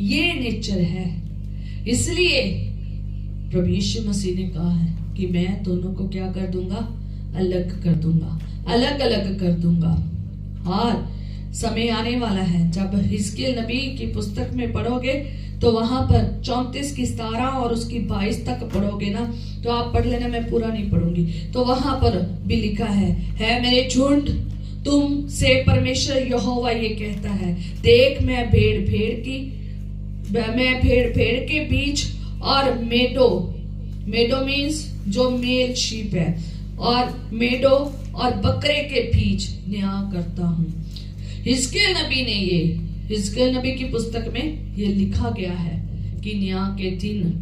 ये नेचर है। इसलिए प्रभु यीशु मसीह ने कहा है कि मैं दोनों को क्या कर दूंगा, अलग कर दूंगा, अलग अलग कर दूंगा। और समय आने वाला है जब हिजकिय्याह नबी की पुस्तक में पढ़ोगे तो वहां पर 34 की 17 और उसकी 22 तक पढ़ोगे ना, तो आप पढ़ लेना, मैं पूरा नहीं पढ़ूंगी। तो वहां पर भी लिखा है मेरे झुंड तुम से परमेश्वर यहोवा ये कहता है, देख मैं भेड़ भेड़ के बीच और मेडो मीन्स जो मेल शीप है, और मेडो और बकरे के बीच न्याय करता हूँ। हिजकिय्याह नबी की पुस्तक में ये लिखा गया है कि न्याय के दिन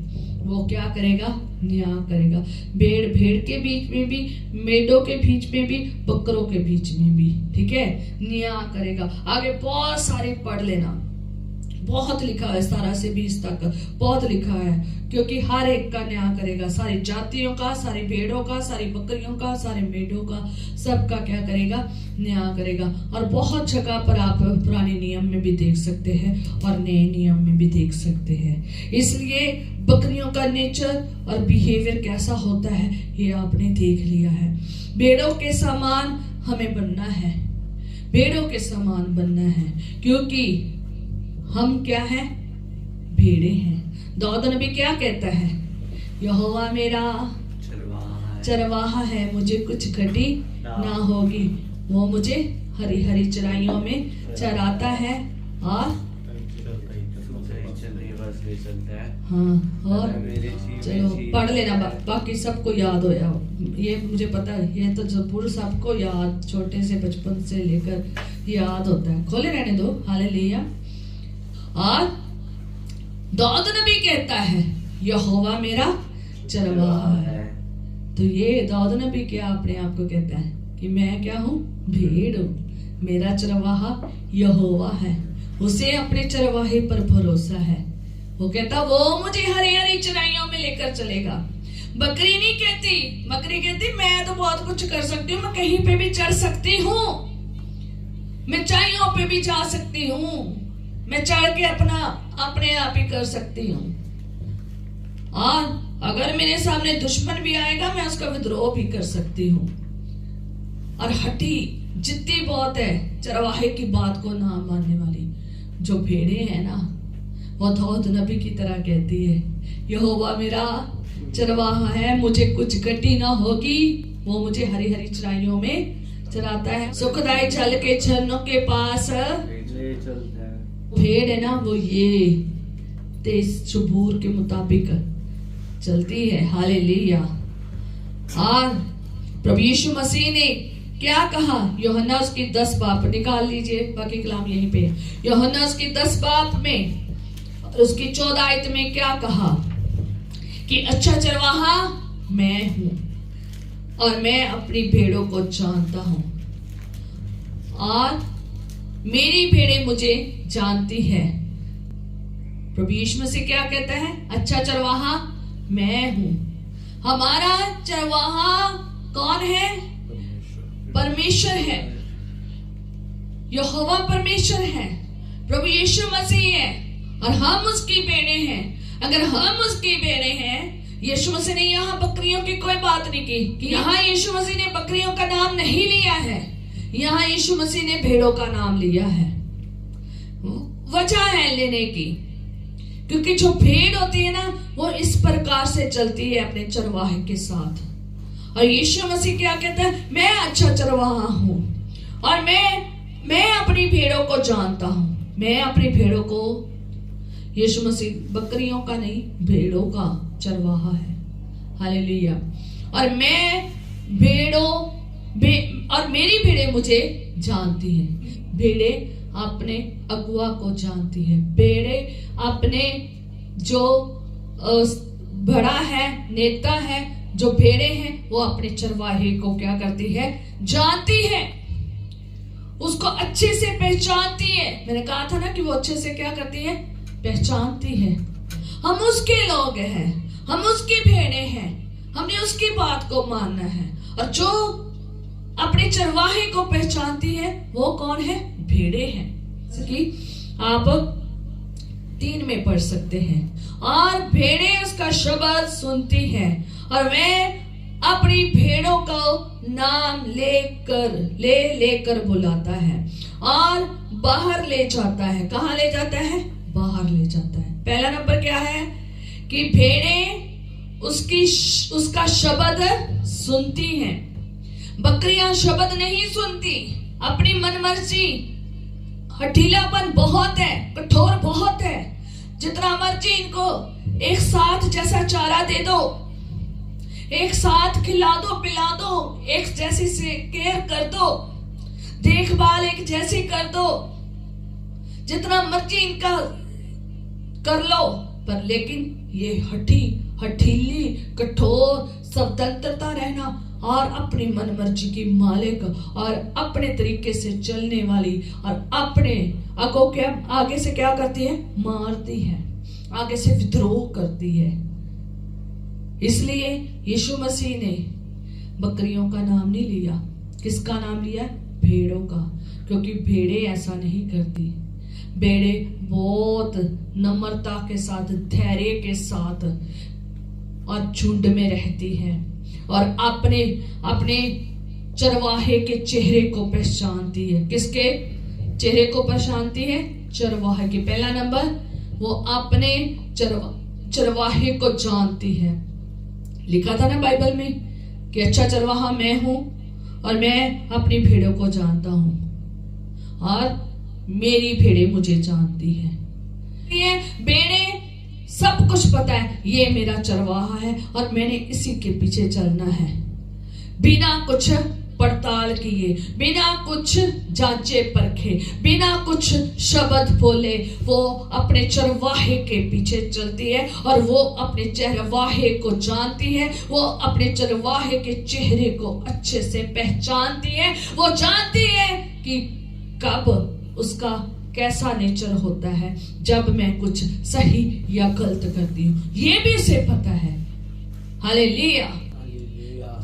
वो क्या करेगा, न्याय करेगा। भेड़ के बीच में भी, मेढों के बीच में भी, बकरों के बीच में भी, ठीक है, न्याय करेगा। आगे बहुत सारे पढ़ लेना, बहुत लिखा है, 17 से 20 तक बहुत लिखा है, क्योंकि हर एक का न्याय करेगा, सारी जातियों का, सारी भेड़ों का, सारी बकरियों का, सारे मेढों का, सबका क्या करेगा, न्याय करेगा। और बहुत जगह पर आप पुराने नियम में भी देख सकते हैं और नए नियम में भी देख सकते हैं। इसलिए बकरियों का नेचर और बिहेवियर कैसा होता है ये आपने देख लिया है। भेड़ों के समान हमें बनना है, भेड़ों के समान बनना है, क्योंकि हम क्या है, भेड़े हैं। दाऊद नबी क्या कहता है, यहोवा मेरा चरवाहा है, मुझे कुछ घटी ना होगी, वो मुझे हरी हरी चराइयों में चराता है और हाँ, और चलो पढ़ लेना, बाकी सबको याद हो जाओ, ये मुझे पता है, ये तो जबूर सबको याद, छोटे से बचपन से लेकर याद होता है। खोले रहने दो, हालेलुया। और दाऊद नबी कहता है यहोवा मेरा चरवाहा है। तो ये दाऊद नबी क्या अपने आप को कहता है कि मैं क्या हूँ, भेड़ हूँ, मेरा चरवाहा यहोवा है, उसे अपने चरवाहे पर भरोसा है। वो कहता वो मुझे हरी हरी चराइयों में लेकर चलेगा। बकरी नहीं कहती, बकरी कहती मैं तो बहुत कुछ कर सकती हूँ, मैं कहीं पे भी चढ़ सकती हूँ, मैं चाइयों पे भी जा सकती हूँ, मैं चढ़ के अपने आप ही कर सकती हूँ, और अगर मेरे सामने दुश्मन भी आएगा मैं उसका विद्रोह भी कर सकती हूँ। और हठी जिद्दी बहुत है, चरवाहे की बात को ना मानने वाली। जो भेड़े हैं ना वो दाऊद नबी की तरह कहती है यहोवा मेरा चरवाहा है, मुझे कुछ घटी ना होगी, वो मुझे हरी हरी चराइयों में चराता है, सुखदायी जल के झरनों के पास भेड़ है ना वो ये तेज चबूर के मुताबिक चलती है। हालेलुया। और प्रभु यीशु मसीह ने क्या कहा, यूहन्ना उसकी 10 बाप निकाल लीजिए, बाकी कलाम यहीं पे है। यूहन्ना उसकी 10 बाप में उसकी 14 आयत में क्या कहा कि अच्छा चरवाहा मैं हूं और मैं अपनी भेड़ों को जानता हूं। और मेरी भेड़ें मुझे जानती है। प्रभु यीशु मसीह क्या कहता है? अच्छा चरवाहा मैं हूं। हमारा चरवाहा कौन है? परमेश्वर है। यहोवा परमेश्वर है, प्रभु यीशु मसीह है और हम उसकी भेड़ें हैं। अगर हम उसकी भेड़ें हैं, यीशु मसीह ने यहाँ बकरियों की कोई बात नहीं की कि यहाँ यीशु मसीह ने बकरियों का नाम नहीं लिया है। यहाँ यीशु मसीह ने भेड़ों का नाम लिया है। वजह है लेने की, क्योंकि जो भेड़ होती है ना, वो इस प्रकार से चलती है अपने चरवाहे के साथ। और यीशु मसीह क्या कहता है? मैं अच्छा चरवाहा हूं और मैं अपनी भेड़ों को जानता हूं। मैं अपनी भेड़ों को, यीशु मसीह बकरियों का नहीं, भेड़ों का चरवाहा है। हालेलुया। और मेरी भेड़ें मुझे जानती हैं। भेड़ें अपने अगुआ को जानती है। भेड़ें अपने जो बड़ा है, नेता है, जो भेड़े हैं, वो अपने चरवाहे को क्या करती है? जानती है, उसको अच्छे से पहचानती है। मैंने कहा था ना कि वो अच्छे से क्या करती है? पहचानती है। हम उसके लोग हैं, हम उसकी भेड़ें हैं, हमने उसकी बात को मानना है। और जो अपने चरवाहे को पहचानती है, वो कौन है? भेड़े हैं। कि आप 3 में पढ़ सकते हैं। और भेड़ें उसका शब्द सुनती हैं और वह अपनी भेड़ों को नाम लेकर बुलाता है और बाहर ले जाता है। कहाँ ले जाता है? बाहर ले जाता है। पहला नंबर क्या है? कि भेड़ें उसका शब्द सुनती हैं। बकरियां शब्द नहीं सुनती, अपनी मनमर्जी, हठीलापन बहुत है, कठोर बहुत है। जितना मर्जी इनको एक साथ जैसा चारा दे दो, एक साथ खिला दो, पिला दो, एक जैसी से केयर कर दो, देखभाल एक जैसी कर दो, जितना मर्जी इनका कर लो, पर लेकिन ये हठीली, कठोर, स्वतंत्रता रहना और अपनी मनमर्जी की मालिक और अपने तरीके से चलने वाली और अपने आगे से क्या करती है? मारती है, आगे से विद्रोह करती है। इसलिए यीशु मसीह ने बकरियों का नाम नहीं लिया। किसका नाम लिया? भेड़ों का। क्योंकि भेड़ें ऐसा नहीं करती। भेड़ें बहुत नम्रता के साथ, धैर्य के साथ और झुंड में रहती हैं और अपने चरवाहे के चेहरे को पहचानती है। किसके चेहरे को पहचानती है? चरवाहे के। पहला नंबर, वो अपने चरवाहे को जानती है। लिखा था ना बाइबल में कि अच्छा चरवाहा मैं हूं और मैं अपनी भेड़ों को जानता हूं और मेरी भेड़ें मुझे जानती है। ये भेड़ें सब कुछ पता है, ये मेरा चरवाहा है और मैंने इसी के पीछे चलना है, बिना कुछ पड़ताल किए, बिना कुछ जांचे परखे, बिना कुछ शब्द बोले वो अपने चरवाहे के पीछे चलती है और वो अपने चरवाहे को जानती है। वो अपने चरवाहे के चेहरे को अच्छे से पहचानती है। वो जानती है कि कब उसका कैसा नेचर होता है, जब मैं कुछ सही या गलत करती हूँ, ये भी उसे पता है। हालेलुया।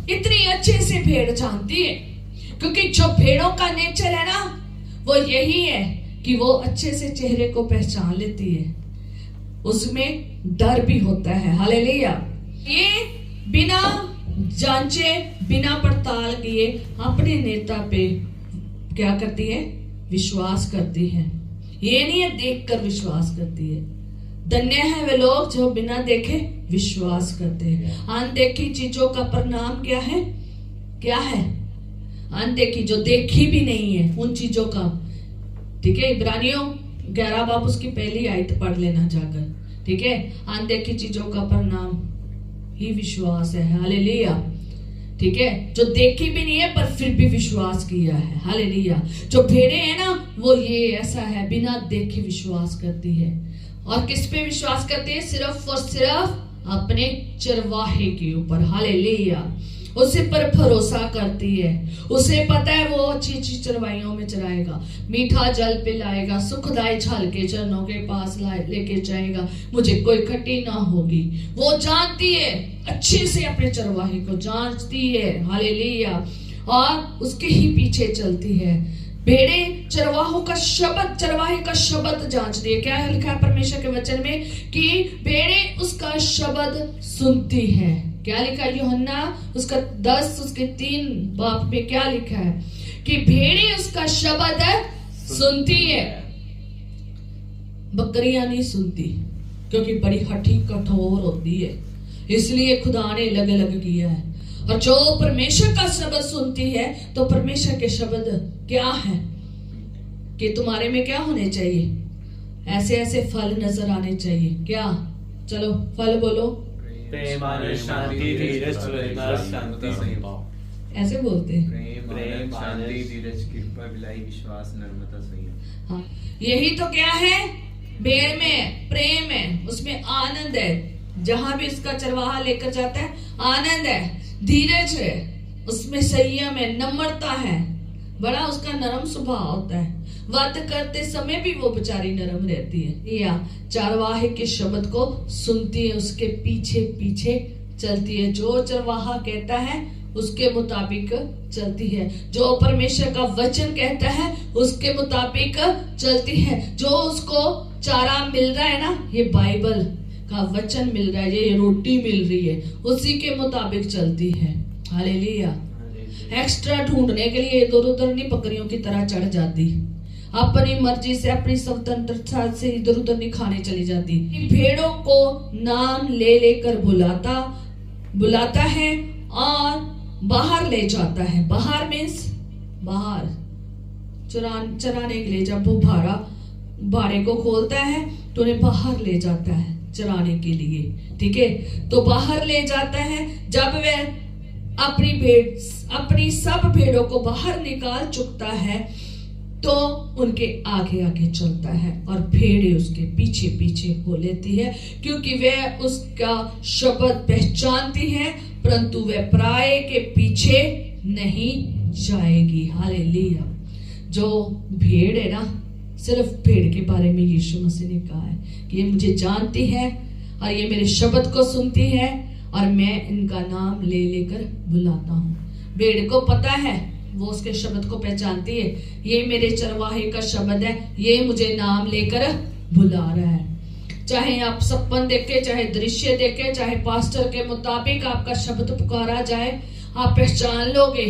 इतनी अच्छे से भेड़ जानती है, क्योंकि जो भेड़ों का नेचर है ना, वो यही है कि वो अच्छे से चेहरे को पहचान लेती है, उसमें डर भी होता है। हालेलुया। ये बिना जांचे, बिना पड़ताल किए अपने नेता पे क्या करती है? विश्वास करती है। ये नहीं है देखकर विश्वास करती है। धन्य है वे लोग जो बिना देखे विश्वास करते हैं। अनदेखी चीजों का परिणाम क्या है? क्या है? अनदेखी, जो देखी भी नहीं है उन चीजों का। ठीक है, इब्रानियों 11 बाब उसकी पहली आयत पढ़ लेना जाकर। ठीक है, अनदेखी चीजों का परिणाम ही विश्वास है। हालेलुया। ठीक है, जो देखी भी नहीं है पर फिर भी विश्वास किया है। हालेलुया। जो भेड़े हैं ना, वो ये ऐसा है, बिना देखे विश्वास करती है। और किस पे विश्वास करती है? सिर्फ और सिर्फ अपने चरवाहे के ऊपर। हालेलुया। उसे पर भरोसा करती है। उसे पता है वो अच्छी अच्छी चरवाइयों में चराएगा, मीठा जल पिलाएगा, सुखदायी छाल के चरणों के पास लेके जाएगा, मुझे कोई खटी ना होगी। वो जानती है, अच्छे से अपने चरवाहे को जानती है। हालेलुया। और उसके ही पीछे चलती है। भेड़े चरवाहों का शब्द, चरवाहे का शब्द जांचती है। क्या लिखा है परमेश्वर के वचन में कि भेड़े उसका शब्द सुनती है। क्या लिखा है यूहन्ना उसका 10 उसके 3 बाप में क्या लिखा है कि भेड़े उसका शब्द सुनती है, बकरियां नहीं सुनती क्योंकि बड़ी हठी कठोर होती है, इसलिए खुदा ने अलग अलग किया है। और जो परमेश्वर का शब्द सुनती है तो परमेश्वर के शब्द क्या है कि तुम्हारे में क्या होने चाहिए, ऐसे ऐसे फल नजर आने चाहिए। क्या, चलो फल बोलो। प्रेम, शांति, धीरज, शांति, संयम। ऐसे बोलते प्रेम, शांति, धीरज, कृपा, भलाई, विश्वास, नम्रता, संयम। हाँ, यही तो क्या है भेड़ में, प्रेम है, उसमें आनंद है। जहां भी इसका चरवाहा लेकर जाता है आनंद है, धीरज है, उसमें संयम है, नम्रता है, बड़ा उसका नरम स्वभाव होता है। बात करते समय भी वो बेचारी नरम रहती है, या चरवाहे के शब्द को सुनती है, उसके पीछे पीछे चलती है। जो चरवाहा कहता है उसके मुताबिक चलती है, जो परमेश्वर का वचन कहता है उसके मुताबिक चलती है। जो उसको चारा मिल रहा है ना, ये बाइबल का वचन मिल रहा है, ये रोटी मिल रही है, उसी के मुताबिक चलती है। हालेलुया। एक्स्ट्रा ढूंढने के लिए इधर उधर नहीं बकरियों की तरह चढ़ जाती, अपनी मर्जी से अपनी स्वतंत्रता से इधर उधर नहीं खाने चली जाती। भेड़ों को नाम ले लेकर बुलाता है और बाहर ले जाता है। बाहर मीन्स बाहर चराने के लिए, जब वो बाड़े को खोलता है तो उन्हें बाहर ले जाता है चराने के लिए, ठीक है। तो बाहर ले जाता है, जब वह अपनी सब भेड़ों को बाहर निकाल चुकता है तो उनके आगे आगे चलता है और भेड़ें उसके पीछे पीछे हो लेती है, क्योंकि वह उसका शब्द पहचानती है, परंतु वह पराये के पीछे नहीं जाएगी। हालेलुया। जो भेड़ है ना, सिर्फ भेड़ के बारे में यीशु मसीह ने कहा है कि ये मुझे जानती है और ये मेरे शब्द को सुनती है और मैं इनका नाम ले लेकर बुलाता हूँ। भेड़ को पता है, वो उसके शब्द को पहचानती है, ये मेरे चरवाहे का शब्द है, ये मुझे नाम लेकर बुला रहा है। चाहे आप सपन देखे, चाहे दृश्य देखे, चाहे पास्टर के मुताबिक आपका शब्द पुकारा जाए, आप पहचान लोगे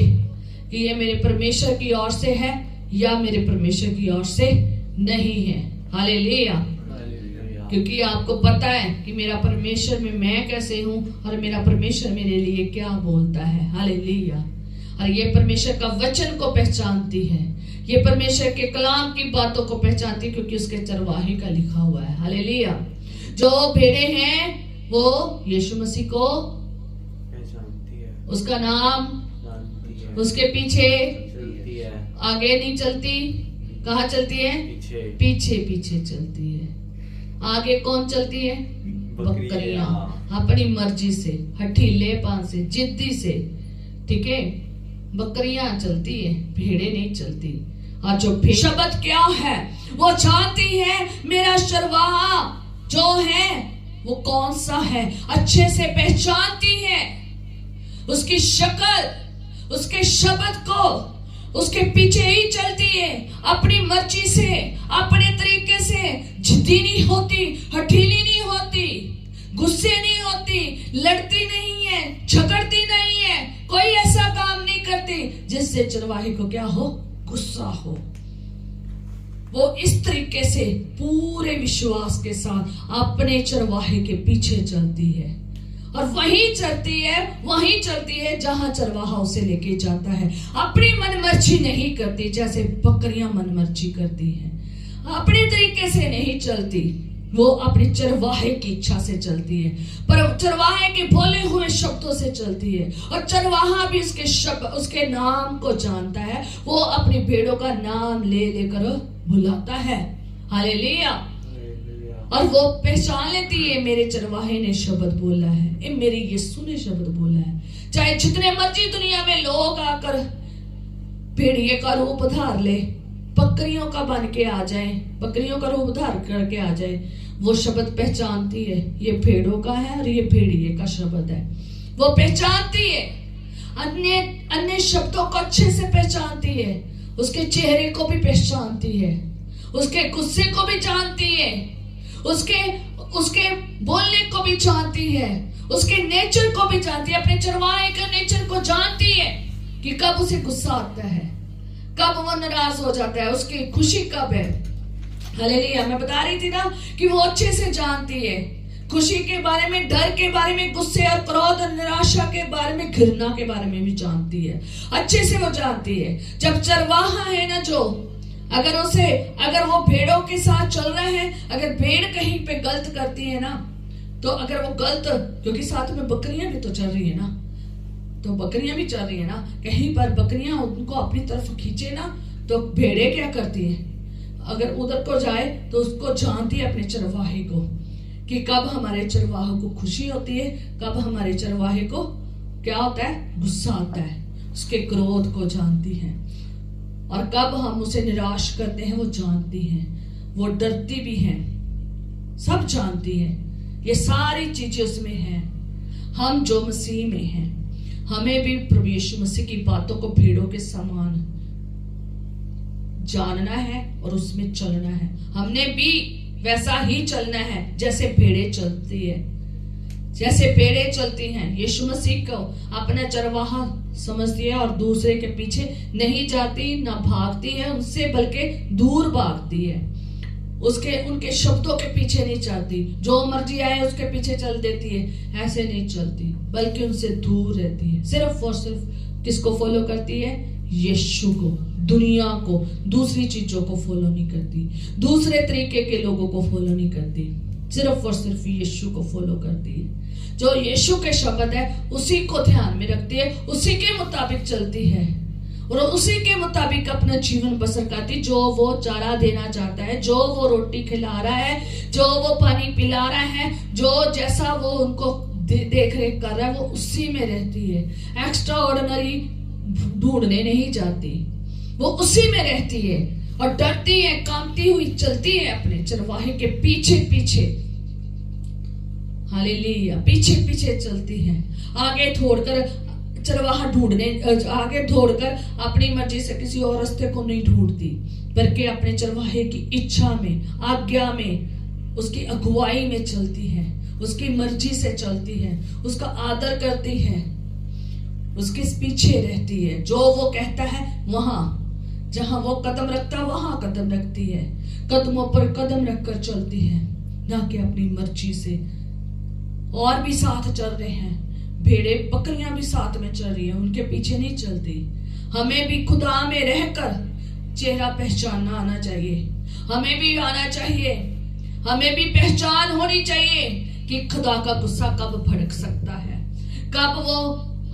कि ये मेरे परमेश्वर की ओर से है या मेरे परमेश्वर की ओर से नहीं है। हालेलुया। क्योंकि आपको पता है कि मेरा परमेश्वर में मैं कैसे हूं और मेरा परमेश्वर मेरे लिए क्या बोलता है। हालेलुया। और ये परमेश्वर का वचन को पहचानती है, ये परमेश्वर के कलाम की बातों को पहचानती है, क्योंकि उसके चरवाहे का लिखा हुआ है। हालेलुया। जो भेड़े हैं वो यीशु मसीह को पहचानती है, उसका नाम जानती है, उसके पीछे चलती है, आगे नहीं चलती, कहाँ चलती है, पीछे पीछे चलती है। आगे कौन चलती है, बकरियां, अपनी मर्जी से, हठीलेपन से, जिद्दी से, ठीक है, बकरियां चलती है, भेड़े नहीं चलती। और जो शब्द क्या है, वो जानती है मेरा चरवाहा जो है वो कौन सा है, अच्छे से पहचानती है उसकी शक्ल, उसके शब्द को, उसके पीछे ही चलती है, अपनी मर्जी से, अपने तरीके से, जिद्दी नहीं होती, हठीली नहीं होती, गुस्से नहीं होती, लड़ती नहीं है, झगड़ती नहीं है, कोई ऐसा काम नहीं करती जिससे चरवाहे को क्या हो, गुस्सा हो। वो इस तरीके से पूरे विश्वास के साथ अपने चरवाहे के पीछे चलती है और वहीं चलती है जहां चरवाहा उसे लेके जाता है। अपनी मनमर्जी नहीं करती जैसे बकरियां मनमर्जी करती हैं, अपने तरीके से नहीं चलती, वो अपने चरवाहे की इच्छा से चलती है, पर चरवाहे के बोले हुए शब्दों से चलती है। और चरवाहा भी उसके नाम को जानता है, वो अपनी भेड़ों का नाम ले लेकर बुलाता है। हालेलुया। और वो पहचान लेती है मेरे चरवाहे ने शब्द बोला है, ये मेरे यीशु ने शब्द बोला है। चाहे जितने मर्जी दुनिया में लोग आकर भेड़िए का रूप धार ले, बकरियों का बन के आ जाए, बकरियों का रूप धार करके आ जाए, वो शब्द पहचानती है ये भेड़ों का है और ये भेड़िए का शब्द है। वो पहचानती है, अन्य अन्य शब्दों को अच्छे से पहचानती है, उसके चेहरे को भी पहचानती है, उसके गुस्से को भी जानती है, उसके बोलने को भी जानती है, उसके नेचर को भी जानती है, अपने चरवाहे के नेचर को जानती है कि कब उसे गुस्सा आता है, कब वो नाराज हो जाता है, उसकी खुशी कब है। हालेलुया। मैं बता रही थी ना कि वो अच्छे से जानती है, खुशी के बारे में, डर के बारे में, गुस्से और क्रोध और निराशा के बारे में, घृणा के बारे में भी जानती है, अच्छे से वो जानती है। जब चरवाहा है ना जो, अगर वो भेड़ों के साथ चल रहा है, अगर भेड़ कहीं पे गलत करती है ना, तो अगर वो गलत, क्योंकि साथ में बकरियां भी तो चल रही है ना, तो बकरियां भी चल रही है ना, कहीं पर बकरियां उनको अपनी तरफ खींचे ना, तो भेड़े क्या करती है, अगर उधर को जाए तो उसको जानती है अपने चरवाहे को कि कब हमारे चरवाहे को खुशी होती है, कब हमारे चरवाहे को क्या होता है, गुस्सा आता है, उसके क्रोध को जानती है, और कब हम उसे निराश करते हैं वो जानती है, वो डरती भी है, सब जानती है, ये सारी चीजें उसमें हैं। हम जो मसीह में हैं, हमें भी प्रभु यीशु मसीह की बातों को भेड़ों के समान जानना है और उसमें चलना है। हमने भी वैसा ही चलना है जैसे भेड़ें चलती है, जैसे भेड़ें चलती हैं। यीशु मसीह को अपना चरवाहा समझती है और दूसरे के पीछे नहीं जाती, ना भागती है उनसे, बल्कि दूर भागती है, उनके शब्दों के पीछे नहीं चलती, जो मर्जी आए उसके पीछे चल देती है, ऐसे नहीं चलती, बल्कि उनसे दूर रहती है। सिर्फ और सिर्फ किसको फॉलो करती है, यीशु को, दुनिया को, दूसरी चीजों को फॉलो नहीं करती, दूसरे तरीके के लोगों को फॉलो नहीं करती, सिर्फ और सिर्फ यीशु को फॉलो करती है। जो यीशु के शब्द है उसी को ध्यान में रखती है, उसी के मुताबिक चलती है और उसी के मुताबिक अपना जीवन बसर करती। जो वो चारा देना चाहता है, जो वो रोटी खिला रहा है, जो वो पानी पिला रहा है, जो जैसा वो उनको देख रेख कर रहा है, वो उसी में रहती है। एक्स्ट्रा ऑर्डिनरी ढूंढने नहीं जाती, वो उसी में रहती है और डरती है, कांपती हुई चलती है अपने चरवाहे के पीछे पीछे। हालेलुया। पीछे पीछे चलती है, आगे छोड़कर चरवाहा आगे छोड़कर अपनी मर्जी से किसी और रास्ते को नहीं ढूंढती, बल्कि अपने चरवाहे की इच्छा में, आज्ञा में, उसकी अगुवाई में चलती है, उसकी मर्जी से चलती है, उसका आदर करती है, उसके पीछे रहती है। जो वो कहता है वहां, जहां वो कदम रखता वहां कदम रखती है, कदमों पर कदम रखकर चलती है, ना कि अपनी मर्जी से। और भी साथ चल रहे हैं, भेड़े बकरियां भी साथ में चल रही हैं, उनके पीछे नहीं चलती। हमें भी खुदा में रहकर चेहरा पहचानना आना चाहिए, हमें भी आना चाहिए, हमें भी पहचान होनी चाहिए कि खुदा का गुस्सा कब भड़क सकता है, कब वो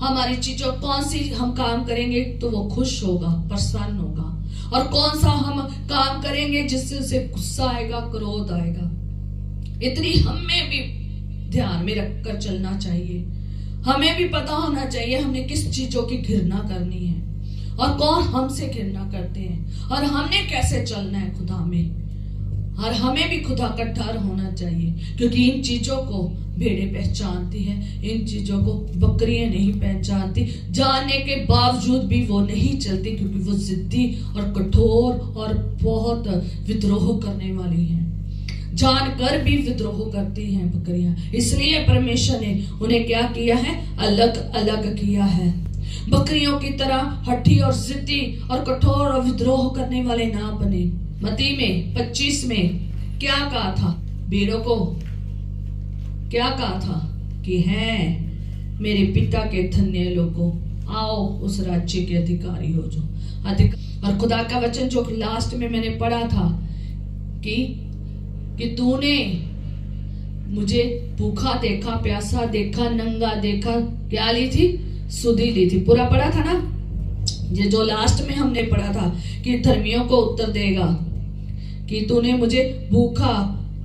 हमारी चीजों, कौन सी हम काम करेंगे तो वो खुश होगा, प्रसन्न होगा, और कौन सा हम काम करेंगे जिससे उसे गुस्सा आएगा, क्रोध आएगा। इतनी हमें भी ध्यान में रखकर चलना चाहिए। हमें भी पता होना चाहिए हमने किस चीजों की घृणा करनी है और कौन हमसे घृणा करते हैं, और हमने कैसे चलना है खुदा में। और हमें भी खुदा का डर होना चाहिए, क्योंकि इन चीजों को भेड़ें पहचानती हैं, इन चीजों को बकरियां नहीं पहचानती। जानने के बावजूद भी वो नहीं चलती, क्योंकि वो जिद्दी और कठोर और बहुत विद्रोह करने वाली हैं, जानकर भी विद्रोह करती हैं बकरियां। इसलिए परमेश्वर ने उन्हें क्या किया है, अलग अलग किया है। बकरियों की तरह हठी और जिद्दी और कठोर और विद्रोह करने वाले ना बने। मत्ती में 25 में क्या कहा था, भेड़ों को क्या कहा था कि हैं मेरे पिता के धन्य लोगों, आओ उस राज्य के अधिकारी हो जो और खुदा का वचन जो लास्ट में मैंने पढ़ा था कि तूने मुझे भूखा देखा, प्यासा देखा, नंगा देखा, क्या ली थी, सुधि ली थी। पूरा पढ़ा था ना, ये जो लास्ट में हमने पढ़ा था कि धर्मियों को उत्तर देगा कि तूने मुझे भूखा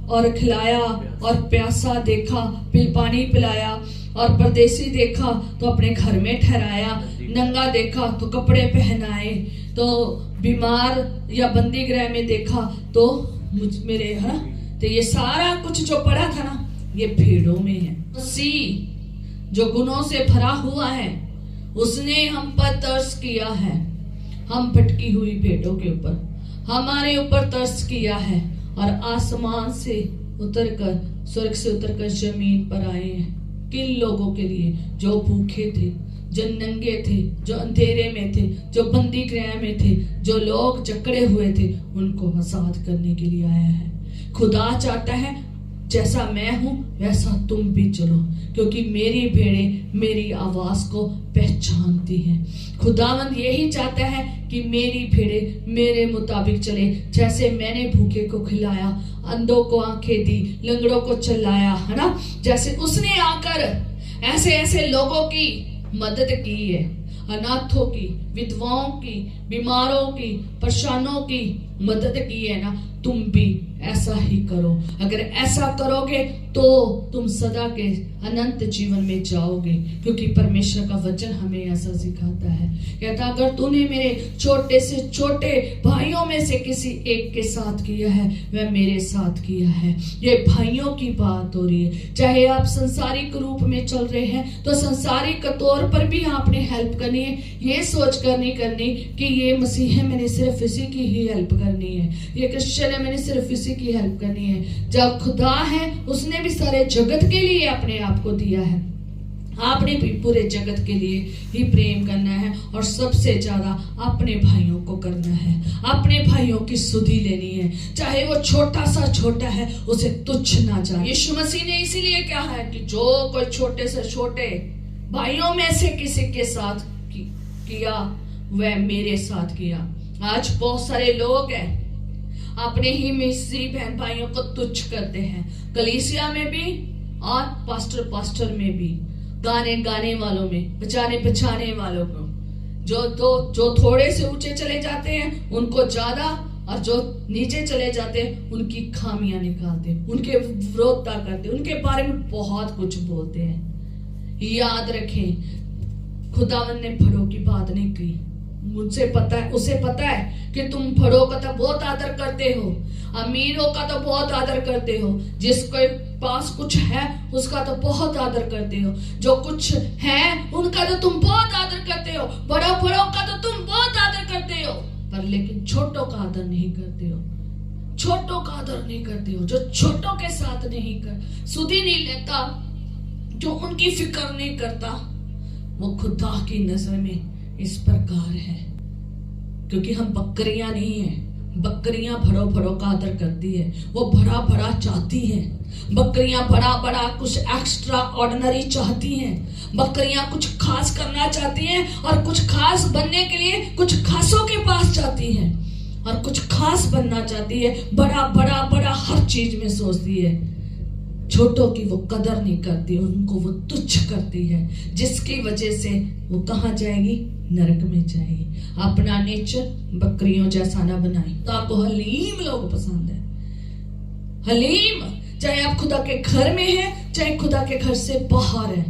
और खिलाया, और प्यासा देखा पानी पिलाया, और परदेसी देखा तो अपने घर में ठहराया, नंगा देखा तो कपड़े पहनाए, तो बीमार या बंदी गृह में देखा तो मेरे है ना। तो ये सारा कुछ जो पड़ा था ना, ये भेड़ों में है। मसीह जो गुनों से भरा हुआ है, उसने हम पर तरस किया है। हम भटकी हुई भेड़ों के ऊपर, हमारे ऊपर तरस किया है, और आसमान से उतरकर, स्वर्ग से उतरकर जमीन पर आए हैं। किन लोगों के लिए? जो भूखे थे, जो नंगे थे, जो अंधेरे में थे, जो बंदी गृह में थे, जो लोग जकड़े हुए थे, उनको आजाद करने के लिए आया है। खुदा चाहता है जैसा मैं हूं वैसा तुम भी चलो, क्योंकि मेरी भेड़ें मेरी आवाज को पहचानती हैं। खुदावंद यही चाहता है कि मेरी भेड़ें मेरे मुताबिक चले। जैसे मैंने भूखे को खिलाया, अंधों को आंखें दी, लंगड़ों को चलाया, है ना, जैसे उसने आकर ऐसे ऐसे लोगों की मदद की है, अनाथों की, विधवाओं की, बीमारों की, परेशानों की मदद की है ना, तुम भी ऐसा ही करो। अगर ऐसा करोगे तो तुम सदा के अनंत जीवन में जाओगे, क्योंकि परमेश्वर का वचन हमें ऐसा सिखाता है। कहता अगर तूने मेरे छोटे से छोटे भाइयों में से किसी एक के साथ किया है, वह मेरे साथ किया है। ये भाइयों की बात हो रही है। चाहे आप संसारिक रूप में चल रहे हैं तो संसारिक तौर पर भी आपने हेल्प करनी है। ये सोच कर नहीं करनी कि ये मसीह है, मैंने सिर्फ इसी की ही हेल्प करनी है, ये क्रिश्चियन है, मैंने सिर्फ इसी की हेल्प करनी है। जब खुदा है, उसने भी सारे जगत के लिए अपने आप को दिया है। आपने भी पूरे जगत के लिए ही प्रेम करना है, और सबसे ज्यादा अपने भाइयों को करना है। अपने भाइयों की सुधि लेनी है, चाहे वो छोटा सा छोटा है, उसे तुच्छ ना जाने। यीशु मसीह ने इसीलिए कहा है कि जो कोई छोटे से छोटे भाइयों में से किसी के साथ किया, वह मेरे साथ किया। आज बहुत सारे लोग हैं अपने ही मिस्री बहन भाइयों को तुच्छ करते हैं, कलीसिया में भी और पास्टर में भी, गाने वालों में, बचाने वालों को, जो थोड़े से ऊंचे चले जाते हैं उनको ज्यादा, और जो नीचे चले जाते हैं उनकी खामियां निकालते हैं, उनके विरोधता करते हैं, उनके बारे में बहुत कुछ बोलते हैं। याद रखें, खुदावन ने बड़ों की बात नहीं की। मुझसे पता है, उसे पता है कि तुम बड़ों का तो बहुत आदर करते हो, अमीरों का तो बहुत आदर करते हो, जिसके पास कुछ है उसका तो बहुत आदर करते हो, जो कुछ है उनका तो तुम बहुत आदर करते हो, बड़ों का तो तुम बहुत आदर करते हो, पर लेकिन छोटों का आदर नहीं करते हो। छोटों का आदर नहीं करते हो, जो छोटों के साथ नहीं कर सुधि नहीं लेता, जो उनकी फिक्र नहीं करता, वो खुदा की नजर में इस प्रकार है। क्योंकि हम बकरियां नहीं हैं। बकरियां भड़ों का आदर करती है, वो बड़ा चाहती हैं। बकरियां बड़ा कुछ एक्स्ट्रा ऑर्डिनरी चाहती हैं। बकरियां कुछ खास करना चाहती हैं, और कुछ खास बनने के लिए कुछ खासों के पास जाती हैं, और कुछ खास बनना चाहती है, बड़ा हर चीज में सोचती है। छोटों की वो कदर नहीं करती, उनको वो तुच्छ करती है, जिसकी वजह से वो कहाँ जाएगी? नरक में जाएगी। अपना नेचर बकरियों जैसा ना बनाए। तो आपको हलीम लोग पसंद है, हलीम, चाहे आप खुदा के घर में हैं, चाहे खुदा के घर से बाहर है,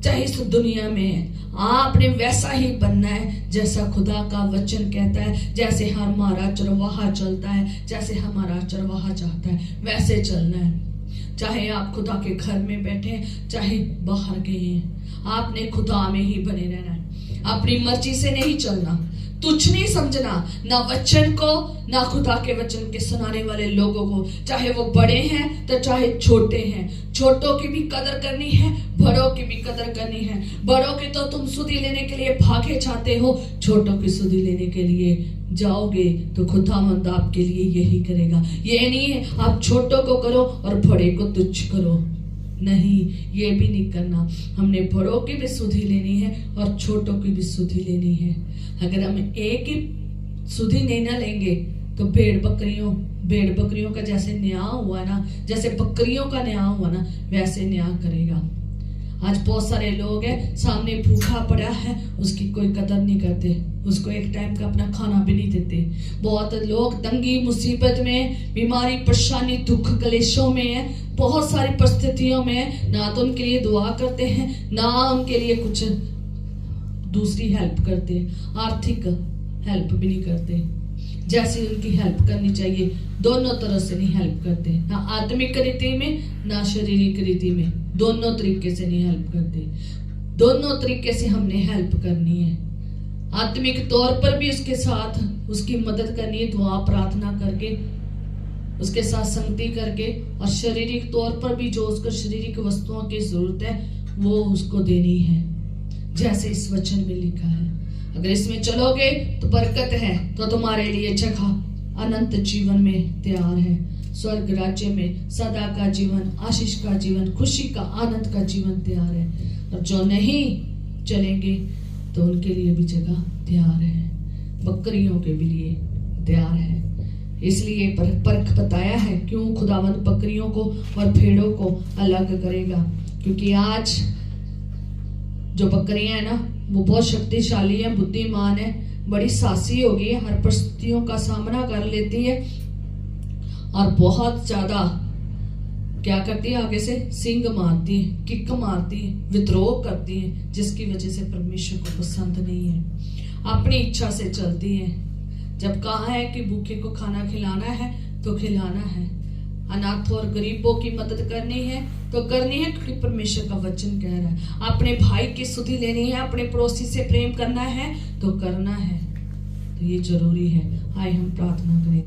चाहे इस दुनिया में है, आपने वैसा ही बनना है जैसा खुदा का वचन कहता है। जैसे हमारा चरवाहा चलता है, जैसे हमारा चरवाहा चाहता है, वैसे चलना है। चाहे आप खुदा के घर में बैठे, चाहे बाहर गए हैं, आपने खुदा में ही बने रहना है। अपनी मर्जी से नहीं चलना, तुच्छ नहीं समझना, ना वचन को, ना खुदा के वचन के सुनाने वाले लोगों को, चाहे वो बड़े हैं तो चाहे छोटे हैं। छोटों की भी कदर करनी है, बड़ों की भी कदर करनी है। बड़ों की तो तुम सुधि लेने के लिए भागे जाते हो, छोटों की सुधि लेने के लिए जाओगे तो खुदावंद आपके लिए यही करेगा। ये नहीं है आप छोटों को करो और बड़े को तुच्छ करो, नहीं, ये भी नहीं करना। हमने बड़ों की भी सुधि लेनी है और छोटों की भी सुधि लेनी है। अगर हम एक ही सुधि नहीं ना लेंगे तो भेड़ बकरियों का जैसे न्याय हुआ ना, जैसे बकरियों का न्याय हुआ ना, वैसे न्याय करेगा। आज बहुत सारे लोग हैं, सामने भूखा पड़ा है, उसकी कोई कदर नहीं करते, उसको एक टाइम का अपना खाना भी नहीं देते। बहुत लोग तंगी मुसीबत में, बीमारी परेशानी दुख कलेशों में है, बहुत सारी परिस्थितियों में, ना तो उनके लिए दुआ करते हैं, ना उनके लिए कुछ दूसरी हेल्प करते, आर्थिक हेल्प भी नहीं करते जैसे उनकी हेल्प करनी चाहिए। दोनों तरह से नहीं हेल्प करते, ना आत्मिक रीति में ना शारीरिक रीति में, दोनों तरीके से नहीं हेल्प करते। दोनों तरीके से हमने हेल्प करनी है, आत्मिक तौर पर भी उसके साथ उसकी मदद करनी है, दुआ प्रार्थना करके, उसके साथ संगति करके, और शारीरिक तौर पर भी जो उसको शारीरिक वस्तुओं की जरूरत है वो उसको देनी है, जैसे इस वचन में लिखा है। अगर इसमें चलोगे तो बरकत है, तो तुम्हारे लिए जगह अनंत जीवन में तैयार है। स्वर्ग राज्य में सदा का जीवन, आशीष का जीवन, खुशी का, आनंद का जीवन तैयार है। और जो नहीं चलेंगे तो उनके लिए भी जगह तैयार है, बकरियों के भी लिए तैयार है। इसलिए परख बताया है क्यों खुदावंद बकरियों को और भेड़ों को अलग करेगा, क्योंकि आज जो बकरियां है ना वो बहुत शक्तिशाली है, बुद्धिमान है, बड़ी साहसी हो गई है, हर परिस्थितियों का सामना कर लेती है और बहुत ज्यादा क्या करती है, आगे से सिंग मारती है, किक मारती है, विद्रोह करती है, जिसकी वजह से परमेश्वर को पसंद नहीं है, अपनी इच्छा से चलती है। जब कहा है कि भूखे को खाना खिलाना है तो खिलाना है, अनाथों और गरीबों की मदद करनी है तो करनी है, क्योंकि परमेश्वर का वचन कह रहा है। अपने भाई की स्तुति लेनी है, अपने पड़ोसी से प्रेम करना है तो करना है, तो ये जरूरी है। आइए हम प्रार्थना करें।